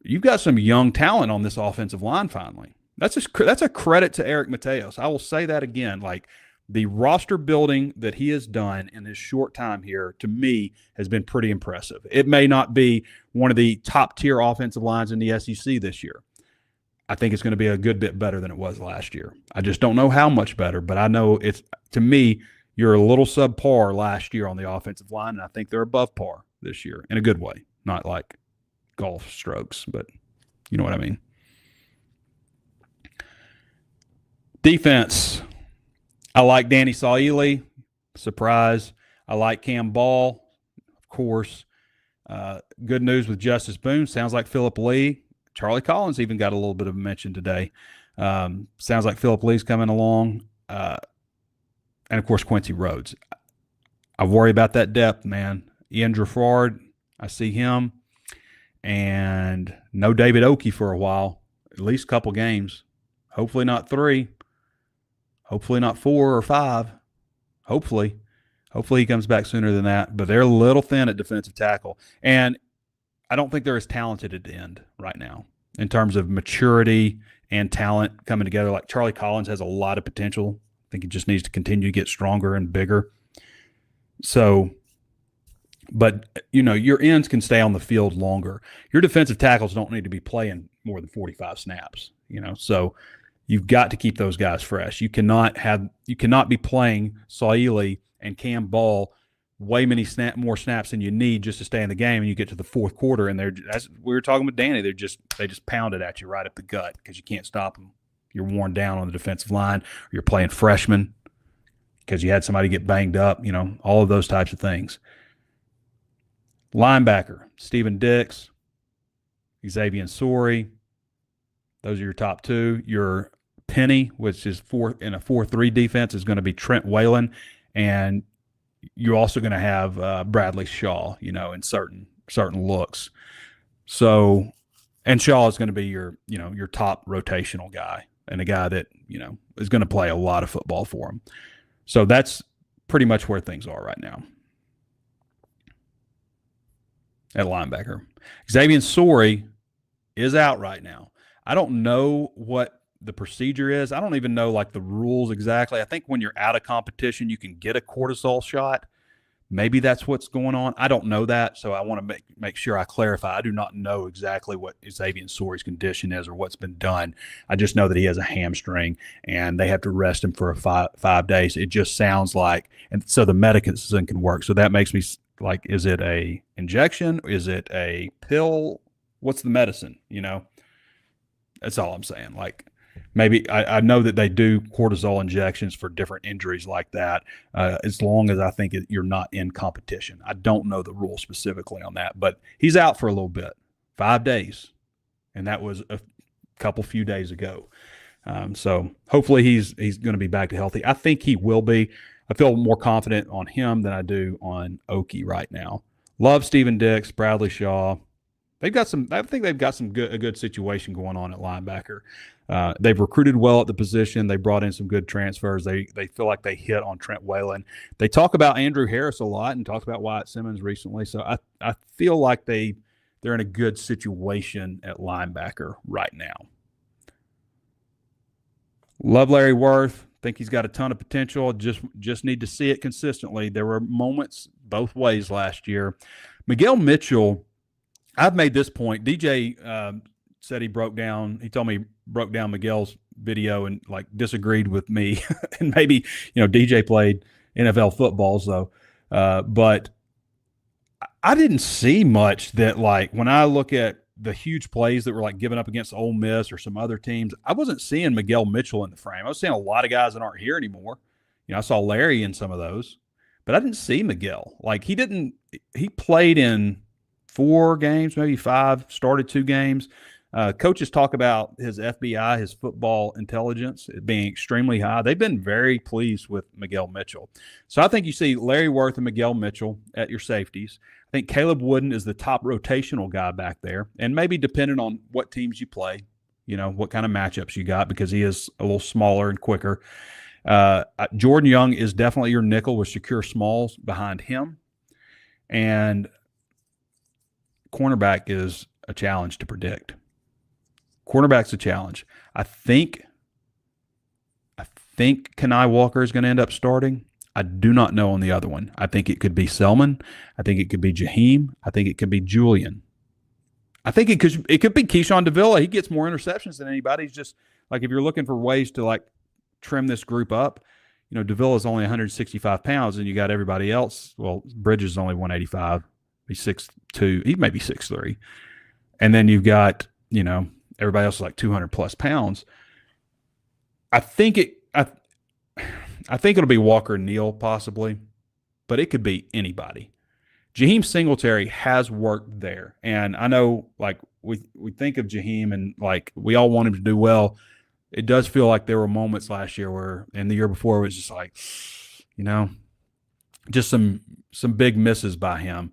You've got some young talent on this offensive line finally. That's a credit to Eric Mateos. I will say that again. Like, the roster building that he has done in his short time here, to me, has been pretty impressive. It may not be one of the top-tier offensive lines in the SEC this year. I think it's going to be a good bit better than it was last year. I just don't know how much better, but I know to me, you're a little subpar last year on the offensive line, and I think they're above par this year in a good way. Not like golf strokes, but you know what I mean. Defense. I like Danny Saili, surprise. I like Cam Ball, of course. Good news with Justice Boone. Sounds like Phillip Lee. Charlie Collins even got a little bit of a mention today. Sounds like Phillip Lee's coming along. And, of course, Quincy Rhodes. I worry about that depth, man. Ian Dreffard, I see him. And no David Oakey for a while, at least a couple games. Hopefully not 3. Hopefully not 4 or 5. Hopefully he comes back sooner than that. But they're a little thin at defensive tackle. And I don't think they're as talented at the end right now in terms of maturity and talent coming together. Like Charlie Collins has a lot of potential. I think he just needs to continue to get stronger and bigger. So, but, your ends can stay on the field longer. Your defensive tackles don't need to be playing more than 45 snaps, So you've got to keep those guys fresh. You cannot be playing Saili and Cam Ball way more snaps than you need just to stay in the game, and you get to the fourth quarter and as we were talking with Danny, they just pound it at you right up the gut because you can't stop them. You're worn down on the defensive line, or you're playing freshmen because you had somebody get banged up, all of those types of things. Linebacker, Steven Dix, Xavier Sori. Those are your top 2. Your penny, which is in a 4-3 defense, is going to be Trent Whalen, and you're also going to have Bradley Shaw, in certain looks. So, and Shaw is going to be your top rotational guy and a guy that, is going to play a lot of football for him. So that's pretty much where things are right now at linebacker. Xavier Sori is out right now. I don't know what the procedure is. I don't even know the rules exactly. I think when you're out of competition, you can get a cortisol shot. Maybe that's what's going on. I don't know that, so I want to make sure I clarify. I do not know exactly what Xavier Sori's condition is or what's been done. I just know that he has a hamstring, and they have to rest him for 5 days. It just sounds like, and so the medicine can work. So that makes me is it a injection? Is it a pill? What's the medicine? That's all I'm saying. Maybe I know that they do cortisol injections for different injuries like that, as long as I think you're not in competition. I don't know the rule specifically on that, but he's out for a little bit, 5 days, and that was a few days ago. So hopefully he's going to be back to healthy. I think he will be. I feel more confident on him than I do on Oakey right now. Love Steven Dix, Bradley Shaw. I think they've got a good situation going on at linebacker. They've recruited well at the position. They brought in some good transfers. They feel like they hit on Trent Whalen. They talk about Andrew Harris a lot and talked about Wyatt Simmons recently. So I feel like they're in a good situation at linebacker right now. Love Larry Worth. Think he's got a ton of potential. Just need to see it consistently. There were moments both ways last year. Miguel Mitchell, I've made this point. DJ said he told me he broke down Miguel's video and disagreed with me. And maybe, DJ played NFL football, so but I didn't see much that when I look at the huge plays that were given up against Ole Miss or some other teams, I wasn't seeing Miguel Mitchell in the frame. I was seeing a lot of guys that aren't here anymore. I saw Larry in some of those, but I didn't see Miguel. He played in 4 games, maybe 5, started 2 games. Coaches talk about his FBI, his football intelligence, being extremely high. They've been very pleased with Miguel Mitchell. So I think you see Larry Worth and Miguel Mitchell at your safeties. I think Caleb Wooden is the top rotational guy back there. And maybe depending on what teams you play, what kind of matchups you got, because he is a little smaller and quicker. Jordan Young is definitely your nickel with Shakir Smalls behind him. And cornerback is a challenge to predict. Cornerback's a challenge. I think Kenai Walker is going to end up starting. I do not know on the other one. I think it could be Selman. I think it could be Jaheim. I think it could be Julian. I think it could be Keyshawn Davila. He gets more interceptions than anybody. He's just like, if you're looking for ways to like trim this group up, Davila is only 165 pounds, and you got everybody else. Well, Bridges is only 185. He's 6'2". He may be 6'3". And then you've got, everybody else is like 200 plus pounds. I think it'll be Walker and Neal possibly, but it could be anybody. Jaheim Singletary has worked there. And I know like we think of Jaheim and like we all want him to do well. It does feel like there were moments last year where, and the year before, it was just like, just some big misses by him.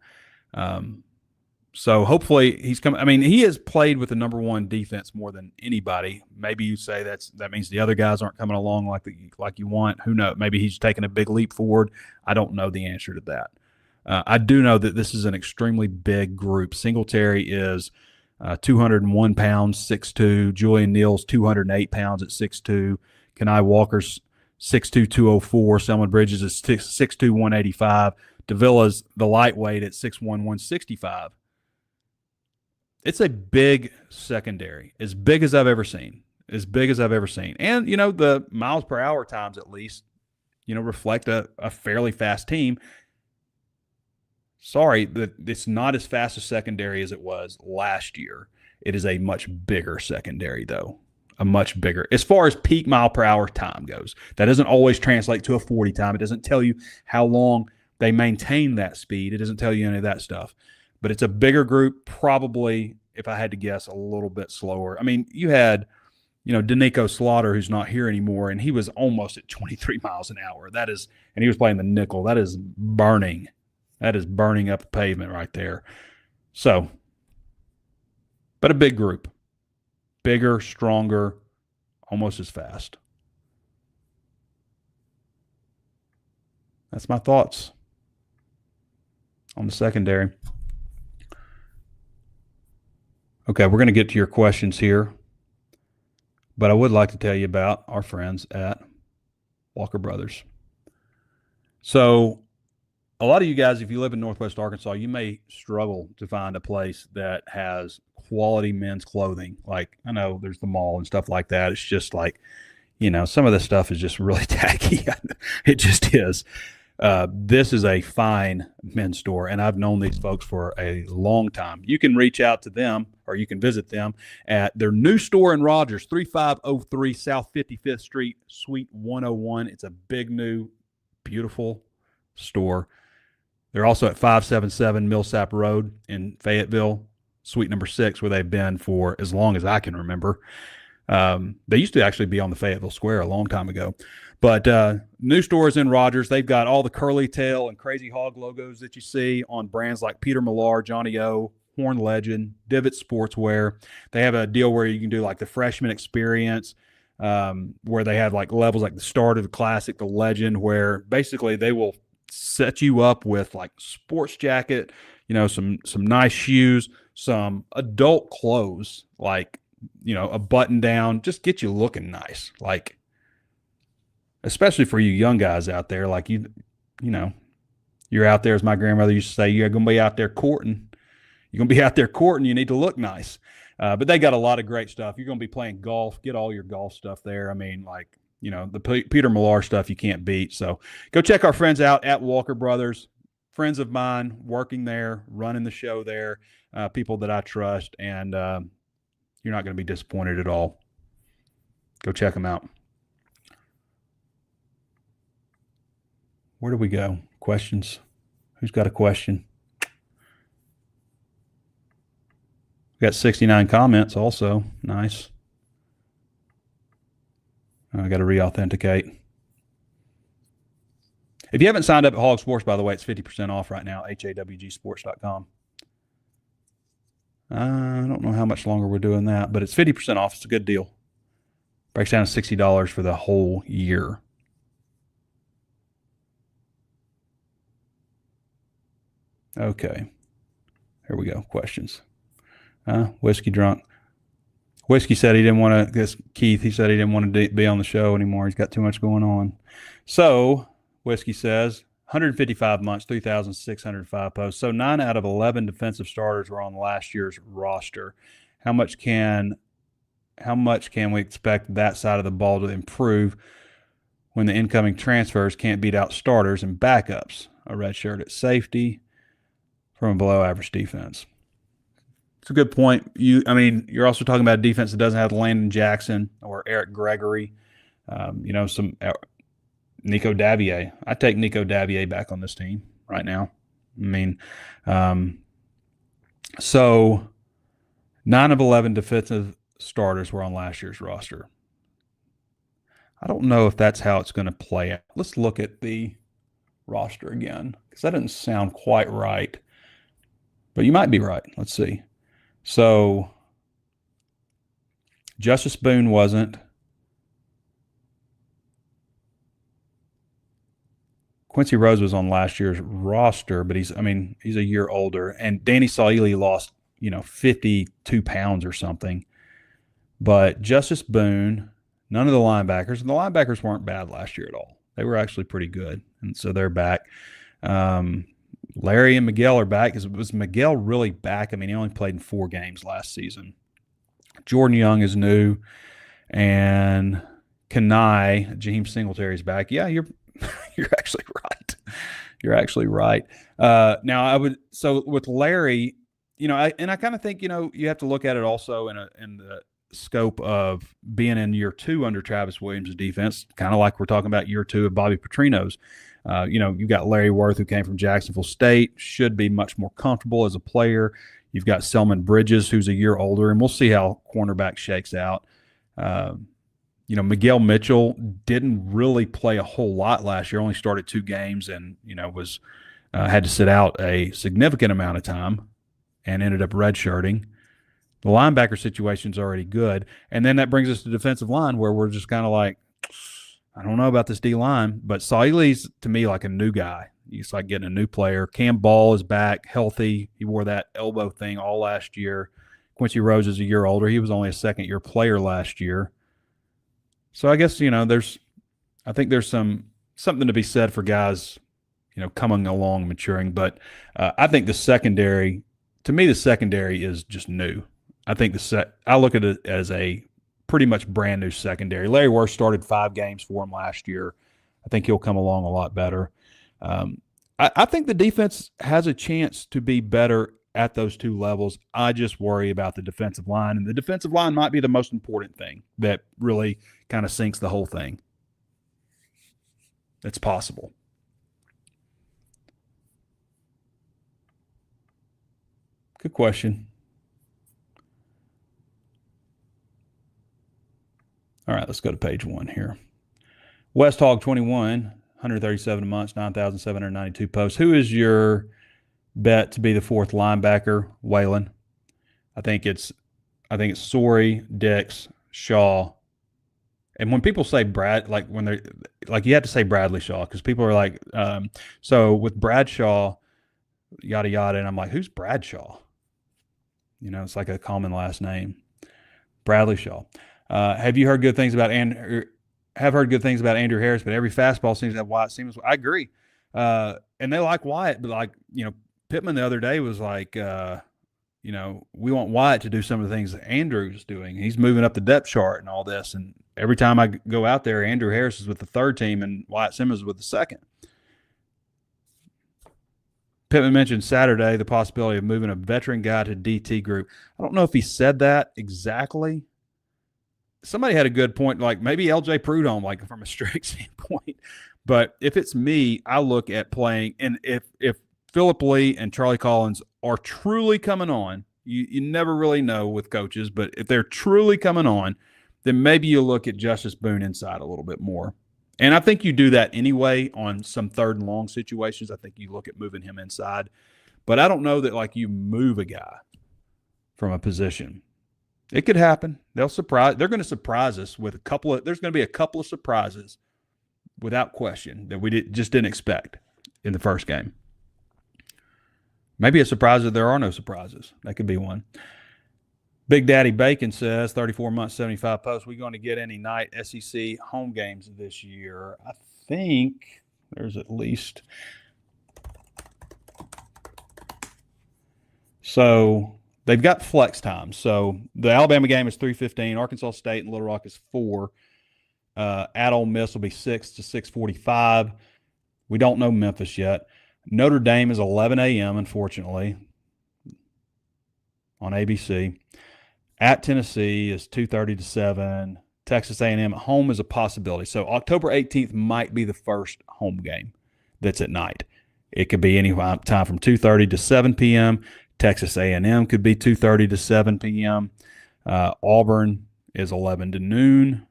So hopefully he's coming. I mean, he has played with the number one defense more than anybody. Maybe you say that means the other guys aren't coming along like you want. Who knows? Maybe he's taking a big leap forward. I don't know the answer to that. I do know that this is an extremely big group. Singletary is 201 pounds, 6'2". Julian Neal's 208 pounds at 6'2". Kenai Walker's 6'2", 204. Selman Bridges is 6'2", 185. Davila's the lightweight at 6'1", 165. It's a big secondary, as big as I've ever seen. And, the miles per hour times at least, reflect a fairly fast team. Sorry, it's not as fast a secondary as it was last year. It is a much bigger secondary, though. A much bigger. As far as peak mile per hour time goes, that doesn't always translate to a 40 time. It doesn't tell you how long they maintain that speed. It doesn't tell you any of that stuff. But it's a bigger group, probably, if I had to guess, a little bit slower. I mean, you had, Danico Slaughter, who's not here anymore, and he was almost at 23 miles an hour. And he was playing the nickel. That is burning. That is burning up the pavement right there. So, but a big group. Bigger, stronger, almost as fast. That's my thoughts on the secondary. Okay, we're going to get to your questions here, but I would like to tell you about our friends at Walker Brothers. So a lot of you guys, if you live in Northwest Arkansas, you may struggle to find a place that has quality men's clothing. Like, I know there's the mall and stuff like that. It's just like, some of this stuff is just really tacky. It just is. This is a fine men's store, and I've known these folks for a long time. You can reach out to them, or you can visit them at their new store in Rogers, 3503 South 55th Street, Suite 101. It's a big, new, beautiful store. They're also at 577 Millsap Road in Fayetteville, Suite number 6, where they've been for as long as I can remember. They used to actually be on the Fayetteville Square a long time ago. But new stores in Rogers, they've got all the curly tail and crazy hog logos that you see on brands like Peter Millar, Johnny O, Horn Legend, Divot Sportswear. They have a deal where you can do like the freshman experience, where they have like levels like the starter, the classic, the legend, where basically they will set you up with like sports jacket, some nice shoes, some adult clothes, like, a button down, just get you looking nice. Like, especially for you young guys out there, like you're out there, as my grandmother used to say, you're going to be out there courting. You're going to be out there courting. You need to look nice. But they got a lot of great stuff. You're going to be playing golf. Get all your golf stuff there. I mean, like, the Peter Millar stuff you can't beat. So go check our friends out at Walker Brothers. Friends of mine working there, running the show there, people that I trust, and you're not going to be disappointed at all. Go check them out. Where do we go? Questions? Who's got a question? We got 69 comments also. Nice. I got to re-authenticate. If you haven't signed up at HawgSports, by the way, it's 50% off right now, HAWGsports.com. I don't know how much longer we're doing that, but it's 50% off. It's a good deal. Breaks down to $60 for the whole year. Okay. Here we go. Questions. Whiskey drunk. Whiskey said he didn't want to, Keith, he said he didn't want to be on the show anymore. He's got too much going on. So, Whiskey says, 155 months, 3,605 posts. So 9 out of 11 defensive starters were on last year's roster. How much can we expect that side of the ball to improve when the incoming transfers can't beat out starters and backups? A red shirt at safety from a below-average defense. It's a good point. You're also talking about a defense that doesn't have Landon Jackson or Eric Gregory. Some Nico Davier. I take Nico Davier back on this team right now. So 9 of 11 defensive starters were on last year's roster. I don't know if that's how it's going to play out. Let's look at the roster again, because that doesn't sound quite right. But you might be right. Let's see. So Justice Boone wasn't. Quincy Rose was on last year's roster, but he's a year older. And Danny Saili lost, 52 pounds or something. But Justice Boone, none of the linebackers, and the linebackers weren't bad last year at all. They were actually pretty good. And so they're back. Larry and Miguel are back. Was Miguel really back? He only played in 4 games last season. Jordan Young is new. And Kenai, Jaheim Singletary's back. Yeah, you're actually right. You're actually right. So with Larry, I kind of think, you have to look at it also in the scope of being in year 2 under Travis Williams' defense, kind of like we're talking about year 2 of Bobby Petrino's. You've got Larry Worth, who came from Jacksonville State, should be much more comfortable as a player. You've got Selman Bridges, who's a year older, and we'll see how cornerback shakes out. Miguel Mitchell didn't really play a whole lot last year, only started 2 games and, was had to sit out a significant amount of time and ended up redshirting. The linebacker situation's already good. And then that brings us to defensive line, where we're just kind of like, I don't know about this D-line, but Saili's, to me, like a new guy. He's like getting a new player. Cam Ball is back, healthy. He wore that elbow thing all last year. Quincy Rose is a year older. He was only a second-year player last year. So I guess, I think there's something to be said for guys, coming along, maturing. But I think the secondary is just new. I think I look at it as a pretty much brand new secondary. Larry Worth started 5 games for him last year. I think he'll come along a lot better. I think the defense has a chance to be better at those 2 levels. I just worry about the defensive line, and the defensive line might be the most important thing that really kind of sinks the whole thing. It's possible. Good question. All right, let's go to page 1 here. West Hog 21, 137 months, 9,792 posts. Who is your bet to be the 4th linebacker? Waylon. I think it's Sorey, Dix, Shaw. And when people say Brad, you have to say Bradley Shaw, because people are like, so with Bradshaw, yada yada, and I'm like, who's Bradshaw? It's like a common last name. Bradley Shaw. Have you heard good things about Andrew Harris, but every fastball seems to have Wyatt Simmons. I agree. And they like Wyatt, but Pittman the other day was like, we want Wyatt to do some of the things that Andrew's doing. He's moving up the depth chart and all this. And every time I go out there, Andrew Harris is with the 3rd team and Wyatt Simmons is with the 2nd. Pittman mentioned Saturday the possibility of moving a veteran guy to DT group. I don't know if he said that exactly. Somebody had a good point, like maybe LJ Prudhomme, like from a strict standpoint. But if it's me, I look at playing, and if Phillip Lee and Charlie Collins are truly coming on, You never really know with coaches, but if they're truly coming on, then maybe you look at Justice Boone inside a little bit more. And I think you do that anyway on some third and long situations. I think you look at moving him inside. But I don't know that like you move a guy from a position. It could happen. They're going to surprise us with there's going to be a couple of surprises without question that we just didn't expect in the first game. Maybe a surprise that there are no surprises. That could be one. Big Daddy Bacon says, 34 months, 75 posts. We going to get any night SEC home games this year? I think there's at least. So they've got flex time. So the Alabama game is 3:15. Arkansas State and Little Rock is 4. At Ole Miss will be 6 to 6:45. We don't know Memphis yet. Notre Dame is 11 a.m., unfortunately, on ABC. At Tennessee is 2:30 to 7. Texas A&M at home is a possibility. So October 18th might be the first home game that's at night. It could be any time from 2:30 to 7 p.m. Texas A&M could be 2:30 to 7 p.m. Auburn is 11 to noon.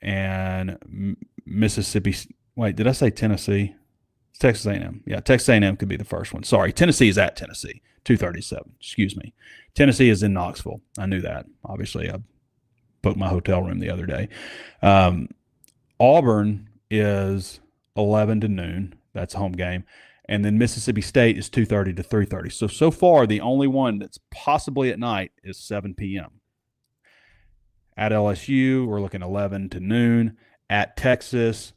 And Mississippi – wait, did I say Tennessee? It's Texas A&M. Yeah, Texas A&M could be the first one. Sorry, Tennessee is at Tennessee, 2:37. Excuse me. Tennessee is in Knoxville. I knew that. Obviously, I booked my hotel room the other day. Auburn is 11 to noon. That's a home game. And then Mississippi State is 2:30 to 3:30. So far, the only one that's possibly at night is 7 p.m. At LSU, we're looking 11 to noon. At Texas,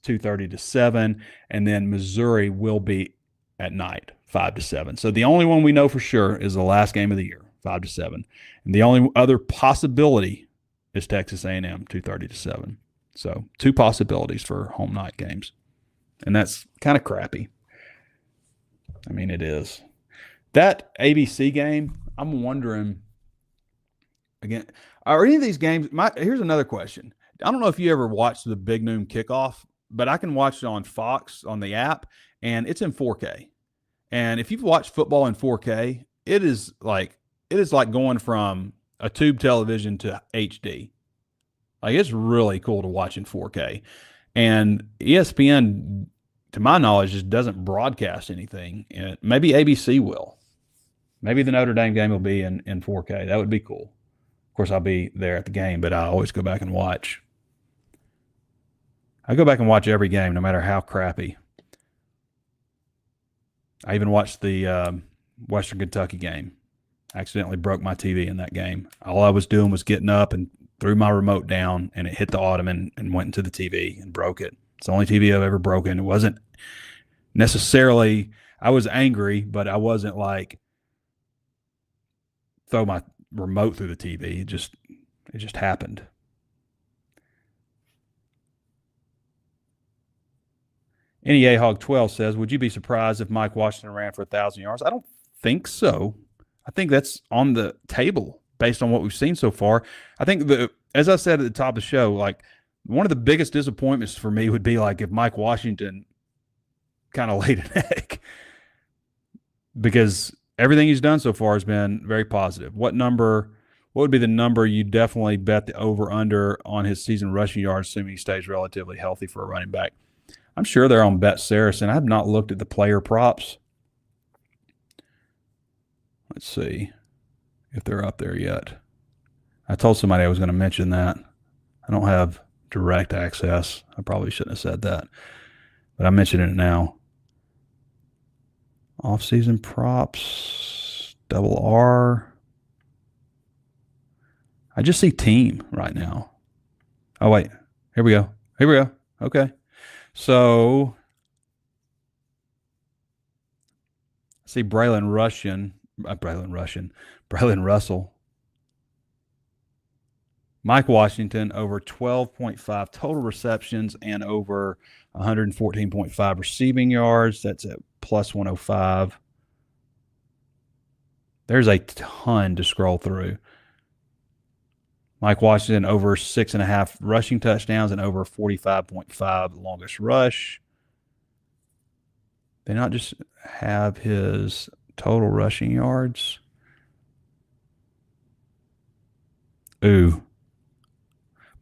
2:30 to 7. And then Missouri will be at night, 5 to 7. So the only one we know for sure is the last game of the year, 5 to 7. And the only other possibility is Texas A&M, 2:30 to 7. So 2 possibilities for home night games. And that's kind of crappy. I mean, it is. That ABC game, I'm wondering, again, are any of these games – here's another question. I don't know if you ever watched the Big Noon Kickoff, but I can watch it on Fox on the app, and it's in 4K. And if you've watched football in 4K, it is like going from a tube television to HD. Like, it's really cool to watch in 4K. And ESPN, to my knowledge, just doesn't broadcast anything. Maybe ABC will. Maybe the Notre Dame game will be in 4K. That would be cool. Of course, I'll be there at the game, but I always go back and watch. I go back and watch every game, no matter how crappy. I even watched the Western Kentucky game. I accidentally broke my TV in that game. All I was doing was getting up and threw my remote down, and it hit the ottoman and went into the TV and broke it. It's the only TV I've ever broken. It wasn't necessarily – I was angry, but I wasn't like throw my remote through the TV. It just happened. NEA Hog 12 says, would you be surprised if Mike Washington ran for 1,000 yards? I don't think so. I think that's on the table based on what we've seen so far. I think, as I said at the top of the show, like one of the biggest disappointments for me would be like if Mike Washington kind of laid an egg, because everything he's done so far has been very positive. What would be the number you definitely bet the over-under on his season rushing yards, assuming he stays relatively healthy for a running back? I'm sure they're on Bet Saracen. I have not looked at the player props. Let's see if they're up there yet. I told somebody I was going to mention that. I don't have direct access. I probably shouldn't have said that, but I'm mentioning it now. Off-season props, double R. I just see team right now. Oh, wait. Here we go. Okay. So, I see Braylon Russell. Mike Washington over 12.5 total receptions and over 114.5 receiving yards. That's at plus 105. There's a ton to scroll through. Mike Washington over 6.5 rushing touchdowns and over 45.5 longest rush. They not just have his total rushing yards. Ooh.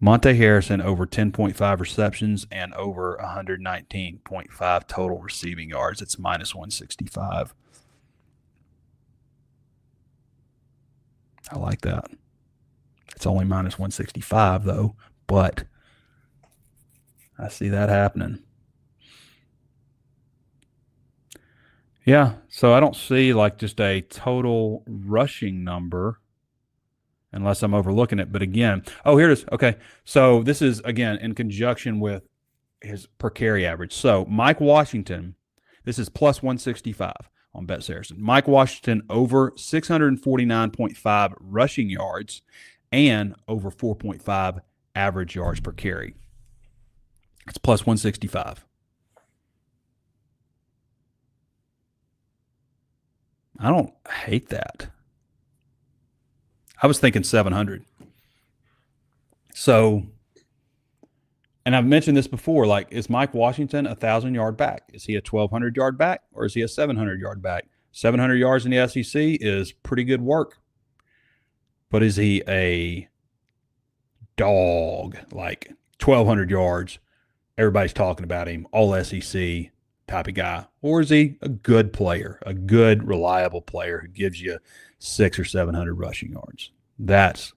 Monte Harrison over 10.5 receptions and over 119.5 total receiving yards. It's minus 165. I like that. It's only minus 165, though, but I see that happening. Yeah, so I don't see like just a total rushing number unless I'm overlooking it. But again, here it is. Okay, so this is, again, in conjunction with his per carry average. So Mike Washington, this is plus 165 on Bet Saracen. Mike Washington over 649.5 rushing yards and over 4.5 average yards per carry. It's plus 165. I don't hate that. I was thinking 700. So, and I've mentioned this before, like, is Mike Washington a 1,000-yard back? Is he a 1,200-yard back, or is he a 700-yard back? 700 yards in the SEC is pretty good work. But is he a dog, like 1,200 yards, everybody's talking about him, all SEC type of guy? Or is he a good player, a good, reliable player who gives you 600 or 700 rushing yards? That's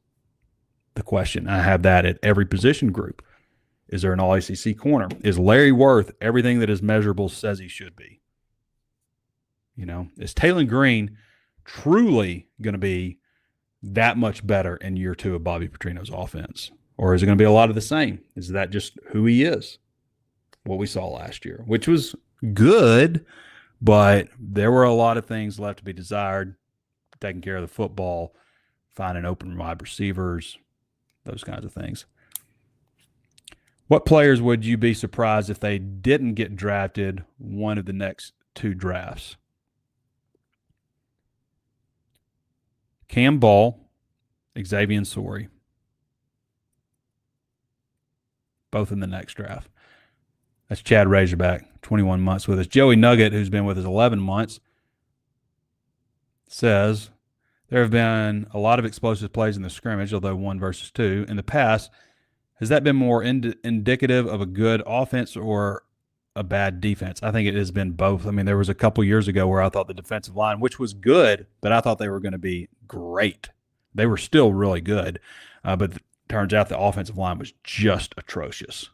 the question. I have that at every position group. Is there an all-ACC corner? Is Larry Worth everything that is measurable says he should be? Is Taylor Green truly going to be that much better in year 2 of Bobby Petrino's offense? Or is it going to be a lot of the same? Is that just who he is? What we saw last year, which was good, but there were a lot of things left to be desired. Taking care of the football, finding open wide receivers, those kinds of things. What players would you be surprised if they didn't get drafted one of the next 2 drafts? Cam Ball, Xavier Sori, both in the next draft. That's Chad Razorback, 21 months with us. Joey Nugget, who's been with us 11 months, says there have been a lot of explosive plays in the scrimmage, although 1 versus 2. In the past, has that been more indicative of a good offense or a bad defense? I think it has been both. I mean, there was a couple years ago where I thought the defensive line, which was good, but I thought they were going to be great. They were still really good, but it turns out the offensive line was just atrocious.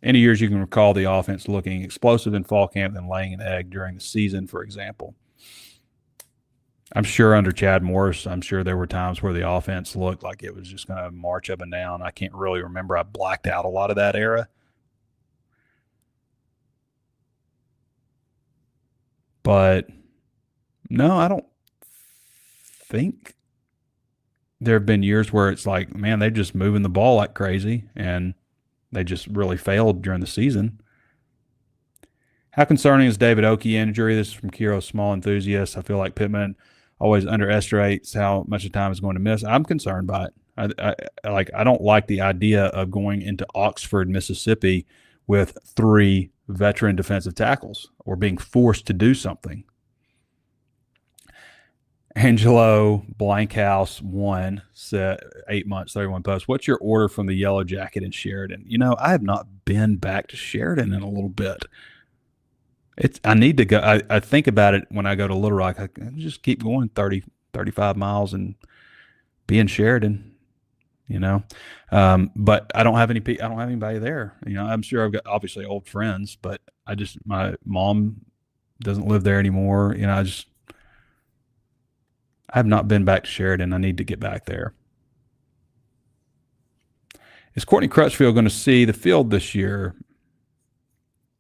Any years you can recall the offense looking explosive in fall camp and laying an egg during the season, for example. I'm sure under Chad Morris, I'm sure there were times where the offense looked like it was just going to march up and down. I can't really remember. I blacked out a lot of that era. But no, I don't think there have been years where it's like, man, they're just moving the ball like crazy, and they just really failed during the season. How concerning is David Oki injury? This is from Kiro, small enthusiast. I feel like Pittman always underestimates how much the time is going to miss. I'm concerned by it. I don't like the idea of going into Oxford, Mississippi with 3 veteran defensive tackles or being forced to do something. Angelo Blankhouse 1 said 8 months, 31 posts. What's your order from the Yellow Jacket in Sheridan? I have not been back to Sheridan in a little bit. I need to go. I think about it when I go to Little Rock. I just keep going 30, 35 miles and be in Sheridan, But I don't have anybody there. I'm sure I've got obviously old friends, but my mom doesn't live there anymore. I have not been back to Sheridan. I need to get back there. Is Courtney Crutchfield going to see the field this year?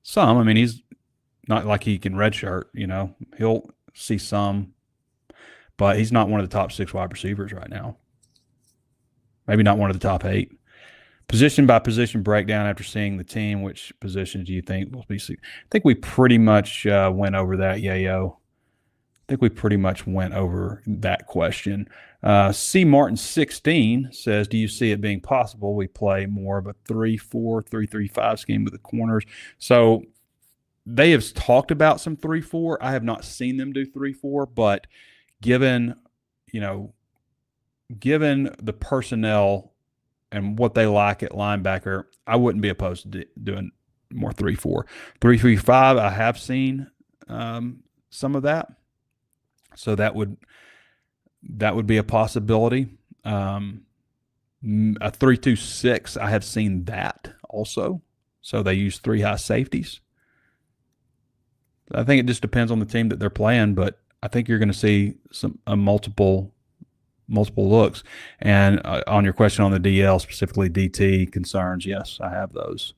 Some. I mean, he's not like he can redshirt, He'll see some, but he's not one of the top 6 wide receivers right now. Maybe not one of the top 8. Position by position breakdown after seeing the team. Which positions do you think will be? I think we pretty much went over that, Yayo. I think we pretty much went over that question. C. Martin 16 says, do you see it being possible we play more of a 3-4, 3-3-5 scheme with the corners? So they have talked about some 3-4. I have not seen them do 3-4, but given given the personnel and what they like at linebacker, I wouldn't be opposed to doing more 3-4. 3-3-5, I have seen some of that. So that would be a possibility. A 3-2-6, I have seen that also. So they use 3 high safeties. I think it just depends on the team that they're playing, but I think you're going to see some multiple looks. And on your question on the DL, specifically DT concerns, yes, I have those.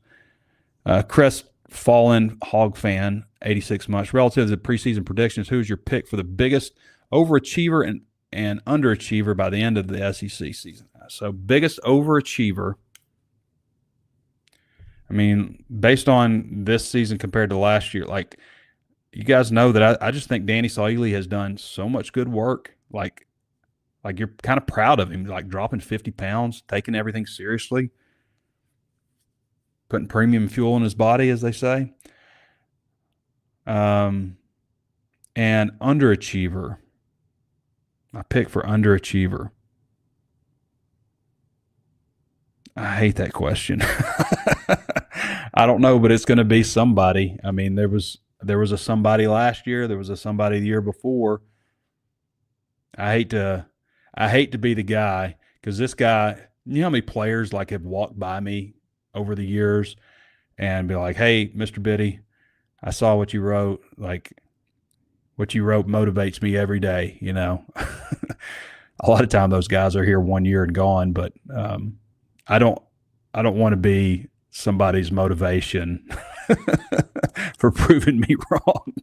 Chris Fallen, Hog fan, 86 months. Relative to the preseason predictions, who's your pick for the biggest overachiever and underachiever by the end of the SEC season? So biggest overachiever, I mean, based on this season compared to last year, like, you guys know that I just think Danny Saili has done so much good work. Like you're kind of proud of him, like dropping 50 pounds, taking everything seriously, putting premium fuel in his body, as they say. And underachiever, my pick for underachiever. I hate that question. I don't know, but it's going to be somebody. I mean, there was a somebody last year. There was a somebody the year before. I hate to be the guy, because this guy, you know how many players like have walked by me over the years and be like, "Hey, Mr. Biddy, I saw what you wrote. Like, what you wrote motivates me every day." You know, a lot of time those guys are here 1 year and gone, but I don't want to be somebody's motivation for proving me wrong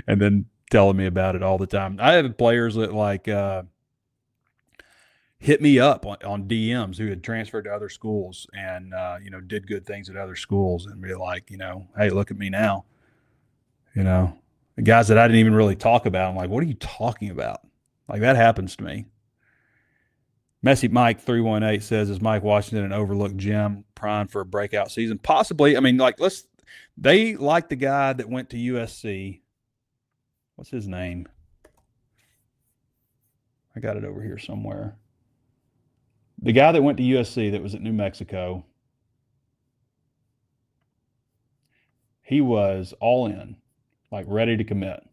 and then telling me about it all the time. I have players that like hit me up on DMs who had transferred to other schools and did good things at other schools, and be like, "Hey, look at me now." The guys that I didn't even really talk about, I'm like, "What are you talking about?" Like, that happens to me. Messy Mike 318 says, "Is Mike Washington an overlooked gem primed for a breakout season?" Possibly. I mean, like, they like the guy that went to USC. What's his name? I got it over here somewhere. The guy that went to USC that was at New Mexico, he was all in, like ready to commit.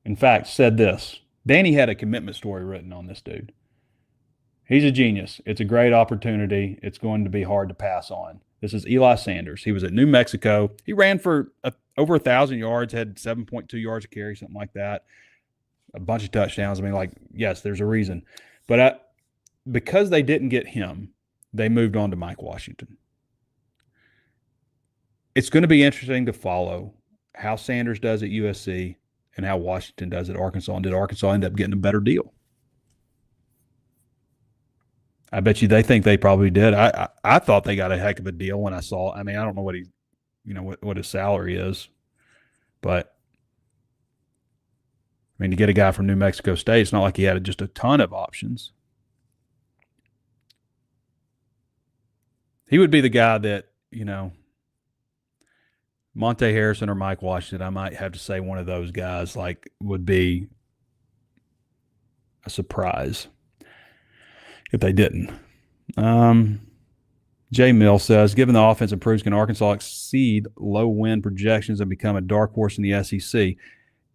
In fact, said this. Danny had a commitment story written on this dude. He's a genius. It's a great opportunity. It's going to be hard to pass on. This is Eli Sanders. He was at New Mexico. He ran for over 1,000 yards, had 7.2 yards a carry, something like that. A bunch of touchdowns. I mean, like, yes, there's a reason. But because they didn't get him, they moved on to Mike Washington. It's going to be interesting to follow how Sanders does at USC and how Washington does at Arkansas. And did Arkansas end up getting a better deal? I bet you they think they probably did. I thought they got a heck of a deal when I saw. I mean, I don't know what what his salary is, but I mean, to get a guy from New Mexico State, it's not like he had just a ton of options. He would be the guy that, Monte Harrison or Mike Washington, I might have to say one of those guys, like, would be a surprise if they didn't. Jay Mill says, "Given the offense improves, can Arkansas exceed low win projections and become a dark horse in the SEC?"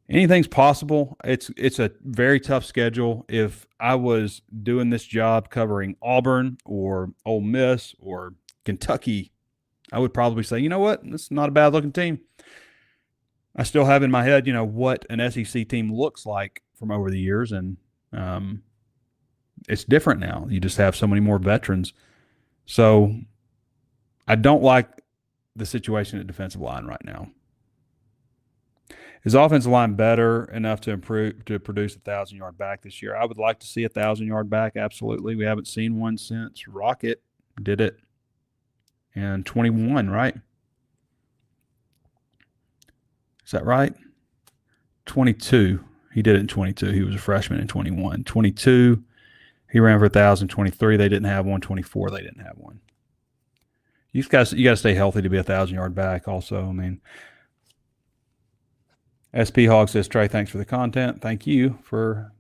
Anything's possible. It's a very tough schedule. If I was doing this job covering Auburn or Ole Miss or Kentucky, I would probably say, you know what, this is not a bad-looking team. I still have in my head, what an SEC team looks like from over the years, and it's different now. You just have so many more veterans. So I don't like the situation at defensive line right now. Is offensive line better enough to produce a 1,000-yard back this year? I would like to see a 1,000-yard back, absolutely. We haven't seen one since Rocket did it in 21, right? Is that right? 22. He did it in 22. He was a freshman in 21. 22. He ran for 1,000. 23, they didn't have one. 24, they didn't have one. You got to stay healthy to be a 1,000-yard back also. I mean, SP Hog says, "Trey, thanks for the content." Thank you for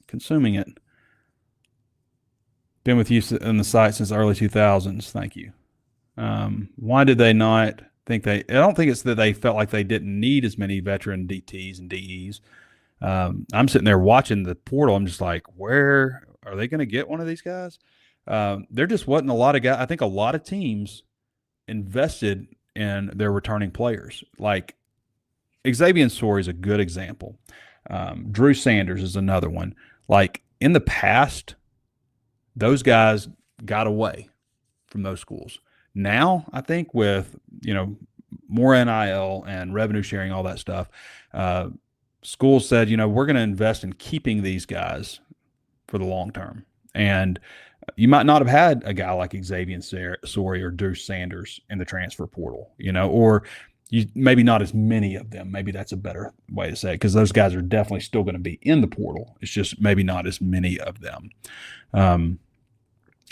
consuming it. Been with you in the site since the early 2000s. Thank you. Why did they not think I don't think it's that they felt like they didn't need as many veteran DTs and DEs. I'm sitting there watching the portal. I'm just like, where are they going to get one of these guys? There just wasn't a lot of guys. I think a lot of teams invested in their returning players. Like Xavier Sori is a good example. Drew Sanders is another one. Like in the past, those guys got away from those schools. Now, I think with, more NIL and revenue sharing, all that stuff, schools said, we're going to invest in keeping these guys for the long term. And you might not have had a guy like Xavier Sori or Drew Sanders in the transfer portal, or maybe not as many of them. Maybe that's a better way to say it, because those guys are definitely still going to be in the portal. It's just maybe not as many of them.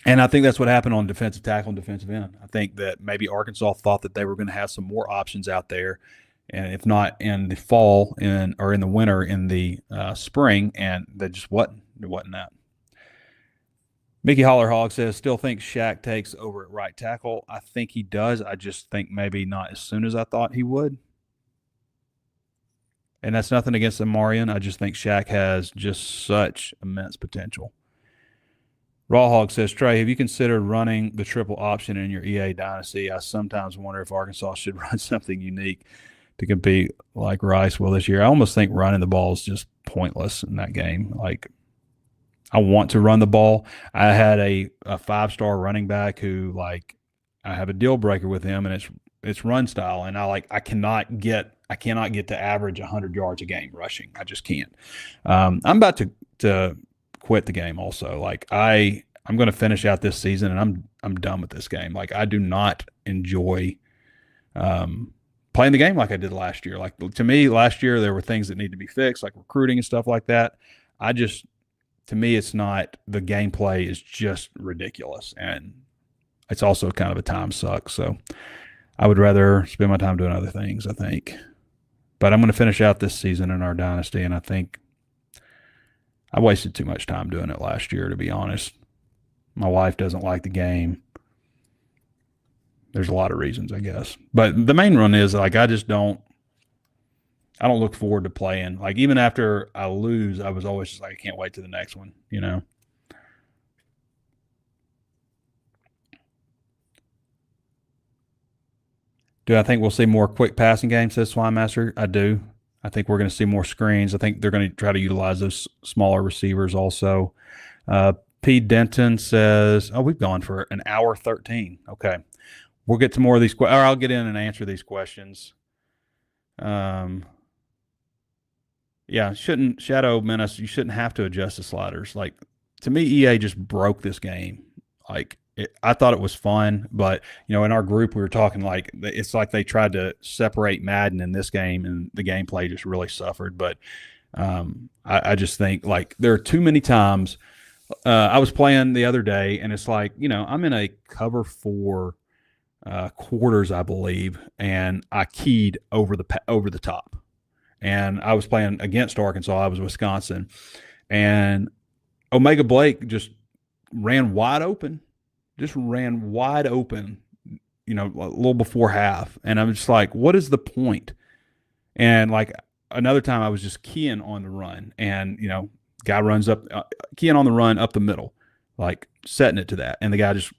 And I think that's what happened on defensive tackle and defensive end. I think that maybe Arkansas thought that they were going to have some more options out there, and if not in the fall or in the winter, in the spring, and that just wasn't. It wasn't that. Mickey Hollerhog says, still think Shaq takes over at right tackle. I think he does. I just think maybe not as soon as I thought he would. And that's nothing against Amarian. I just think Shaq has just such immense potential. Rawhog says, Trey, have you considered running the triple option in your EA dynasty? I sometimes wonder if Arkansas should run something unique to compete like Rice will this year. I almost think running the ball is just pointless in that game. Like, I want to run the ball. I had a 5-star running back who, like, I have a deal breaker with him, and it's run style, and I cannot get to average 100 yards a game rushing. I just can't. I'm about to quit the game also. Like, I'm going to finish out this season, and I'm done with this game. Like, I do not enjoy playing the game like I did last year. Like, to me, last year there were things that need to be fixed, like recruiting and stuff like that. To me, it's not, the gameplay is just ridiculous, and it's also kind of a time suck. So I would rather spend my time doing other things, I think. But I'm going to finish out this season in our dynasty, and I think I wasted too much time doing it last year, to be honest. My wife doesn't like the game. There's a lot of reasons, I guess. But the main one is, like, I don't look forward to playing. Like, even after I lose, I was always just like, I can't wait to the next one, Do I think we'll see more quick passing games, says Swinemaster? I do. I think we're going to see more screens. I think they're going to try to utilize those smaller receivers also. P. Denton says, we've gone for an hour 13. Okay. We'll get to more of these questions, or I'll get in and answer these questions. Yeah, Shadow Menace, you shouldn't have to adjust the sliders. Like, to me, EA just broke this game. Like, I thought it was fun, but, in our group we were talking, like, it's like they tried to separate Madden in this game, and the gameplay just really suffered. But I just think, like, there are too many times. I was playing the other day, and it's like, I'm in a cover 4 quarters, I believe, and I keyed over the top. And I was playing against Arkansas. I was Wisconsin. And Omega Blake just ran wide open. A little before half. And I'm just like, what is the point? And, like, another time I was just keying on the run. And, guy runs up, keying on the run up the middle, like setting it to that. And the guy just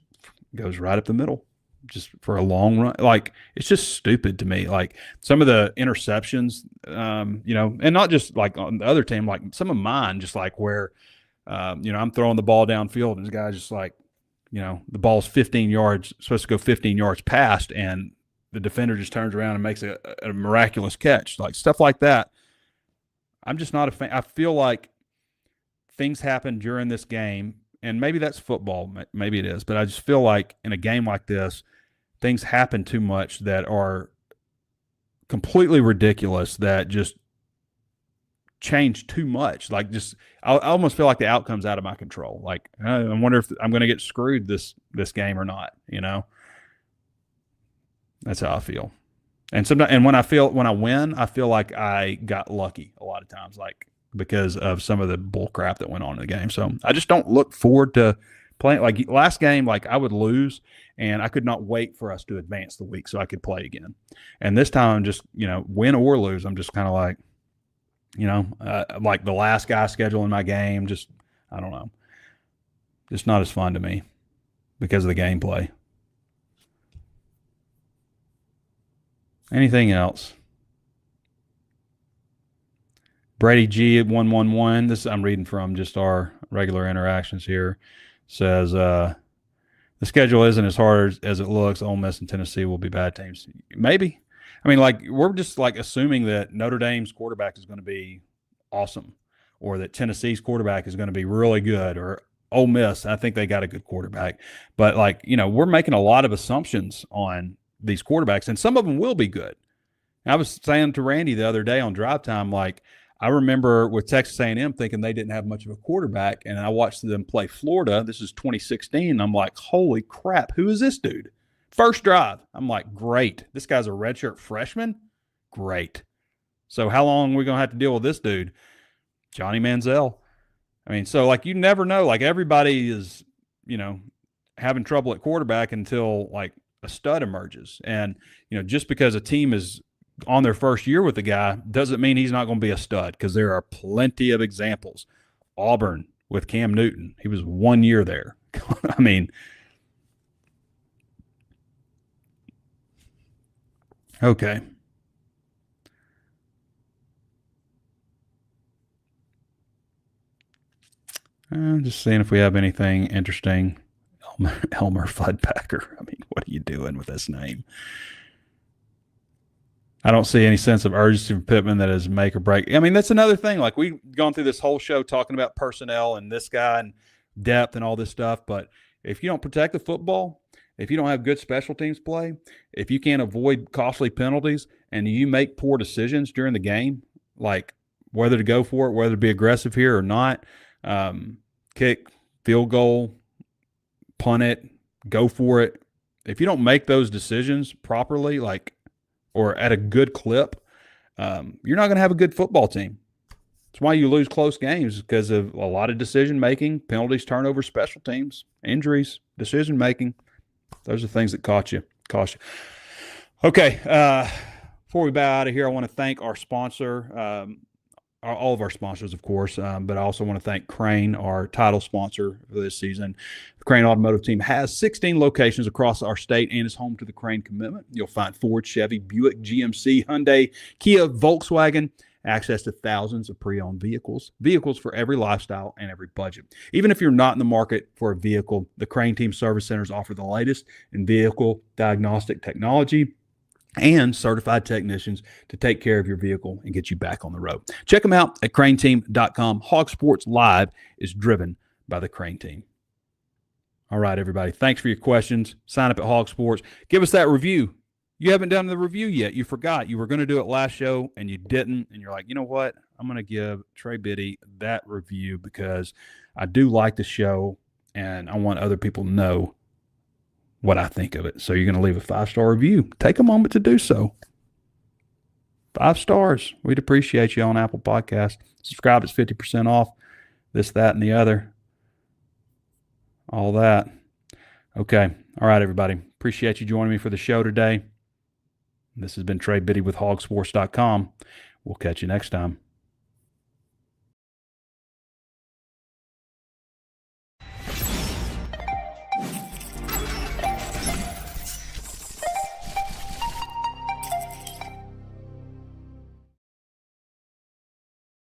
goes right up the middle, just for a long run. Like, it's just stupid to me. Like, some of the interceptions, and not just like on the other team, like some of mine, just like where, I'm throwing the ball downfield and the guy's just like, the ball's 15 yards, supposed to go 15 yards past, and the defender just turns around and makes a miraculous catch. Like, stuff like that. I'm just not a fan. I feel like things happen during this game, and maybe that's football, maybe it is, but I just feel like in a game like this, things happen too much that are completely ridiculous, that just change too much. Like, I almost feel like the outcome's out of my control. Like, I wonder if I'm going to get screwed this game or not. That's how I feel. And sometimes, and when I win, I feel like I got lucky a lot of times, like, because of some of the bull crap that went on in the game. So I just don't look forward to playing like last game, like I would lose and I could not wait for us to advance the week so I could play again. And this time I'm just, win or lose, I'm just kind of like, like the last guy scheduling my game, just, I don't know. Just not as fun to me because of the gameplay. Anything else? Brady G at 111. This I'm reading from just our regular interactions here. Says the schedule isn't as hard as it looks. Ole Miss and Tennessee will be bad teams. Maybe. I mean, like we're just like assuming that Notre Dame's quarterback is going to be awesome, or that Tennessee's quarterback is going to be really good, or Ole Miss. I think they got a good quarterback, but like we're making a lot of assumptions on these quarterbacks, and some of them will be good. I was saying to Randy the other day on Drive Time, like I remember with Texas A&M thinking they didn't have much of a quarterback, and I watched them play Florida. This is 2016. And I'm like, holy crap, who is this dude? First drive. I'm like, great. This guy's a redshirt freshman? Great. So how long are we going to have to deal with this dude? Johnny Manziel. I mean, so like you never know. Like everybody is, having trouble at quarterback until like a stud emerges. And, just because a team is on their first year with the guy doesn't mean he's not going to be a stud, because there are plenty of examples. Auburn with Cam Newton, he was 1 year there. I mean, okay. I'm just seeing if we have anything interesting. Elmer Fuddpacker. I mean, what are you doing with this name? I don't see any sense of urgency from Pittman that is make or break. I mean, that's another thing. Like we've gone through this whole show talking about personnel and this guy and depth and all this stuff. But if you don't protect the football, if you don't have good special teams play, if you can't avoid costly penalties, and you make poor decisions during the game, like whether to go for it, whether to be aggressive here or not, kick, field goal, punt it, go for it. If you don't make those decisions properly, or at a good clip, you're not going to have a good football team. That's why you lose close games, because of a lot of decision-making, penalties, turnovers, special teams, injuries, decision-making. Those are things that cost you. Okay, before we bow out of here, I want to thank our sponsor, all of our sponsors, of course, but I also want to thank Crane, our title sponsor for this season. The Crane Automotive Team has 16 locations across our state and is home to the Crane Commitment. You'll find Ford, Chevy, Buick, GMC, Hyundai, Kia, Volkswagen, access to thousands of pre-owned vehicles for every lifestyle and every budget. Even if you're not in the market for a vehicle, the Crane Team Service Centers offer the latest in vehicle diagnostic technology and certified technicians to take care of your vehicle and get you back on the road. Check them out at craneteam.com. HawgSports Live is driven by the Crane Team. All right, everybody. Thanks for your questions. Sign up at HawgSports. Give us that review. You haven't done the review yet. You forgot. You were going to do it last show, and you didn't. And you're like, you know what? I'm going to give Trey Biddy that review because I do like the show, and I want other people to know what I think of it. So you're going to leave a 5-star review. Take a moment to do so. 5 stars. We'd appreciate you on Apple Podcasts. Subscribe. It's 50% off. This, that, and the other. All that. Okay. All right, everybody. Appreciate you joining me for the show today. This has been Trey Biddy with HawgSports.com. We'll catch you next time.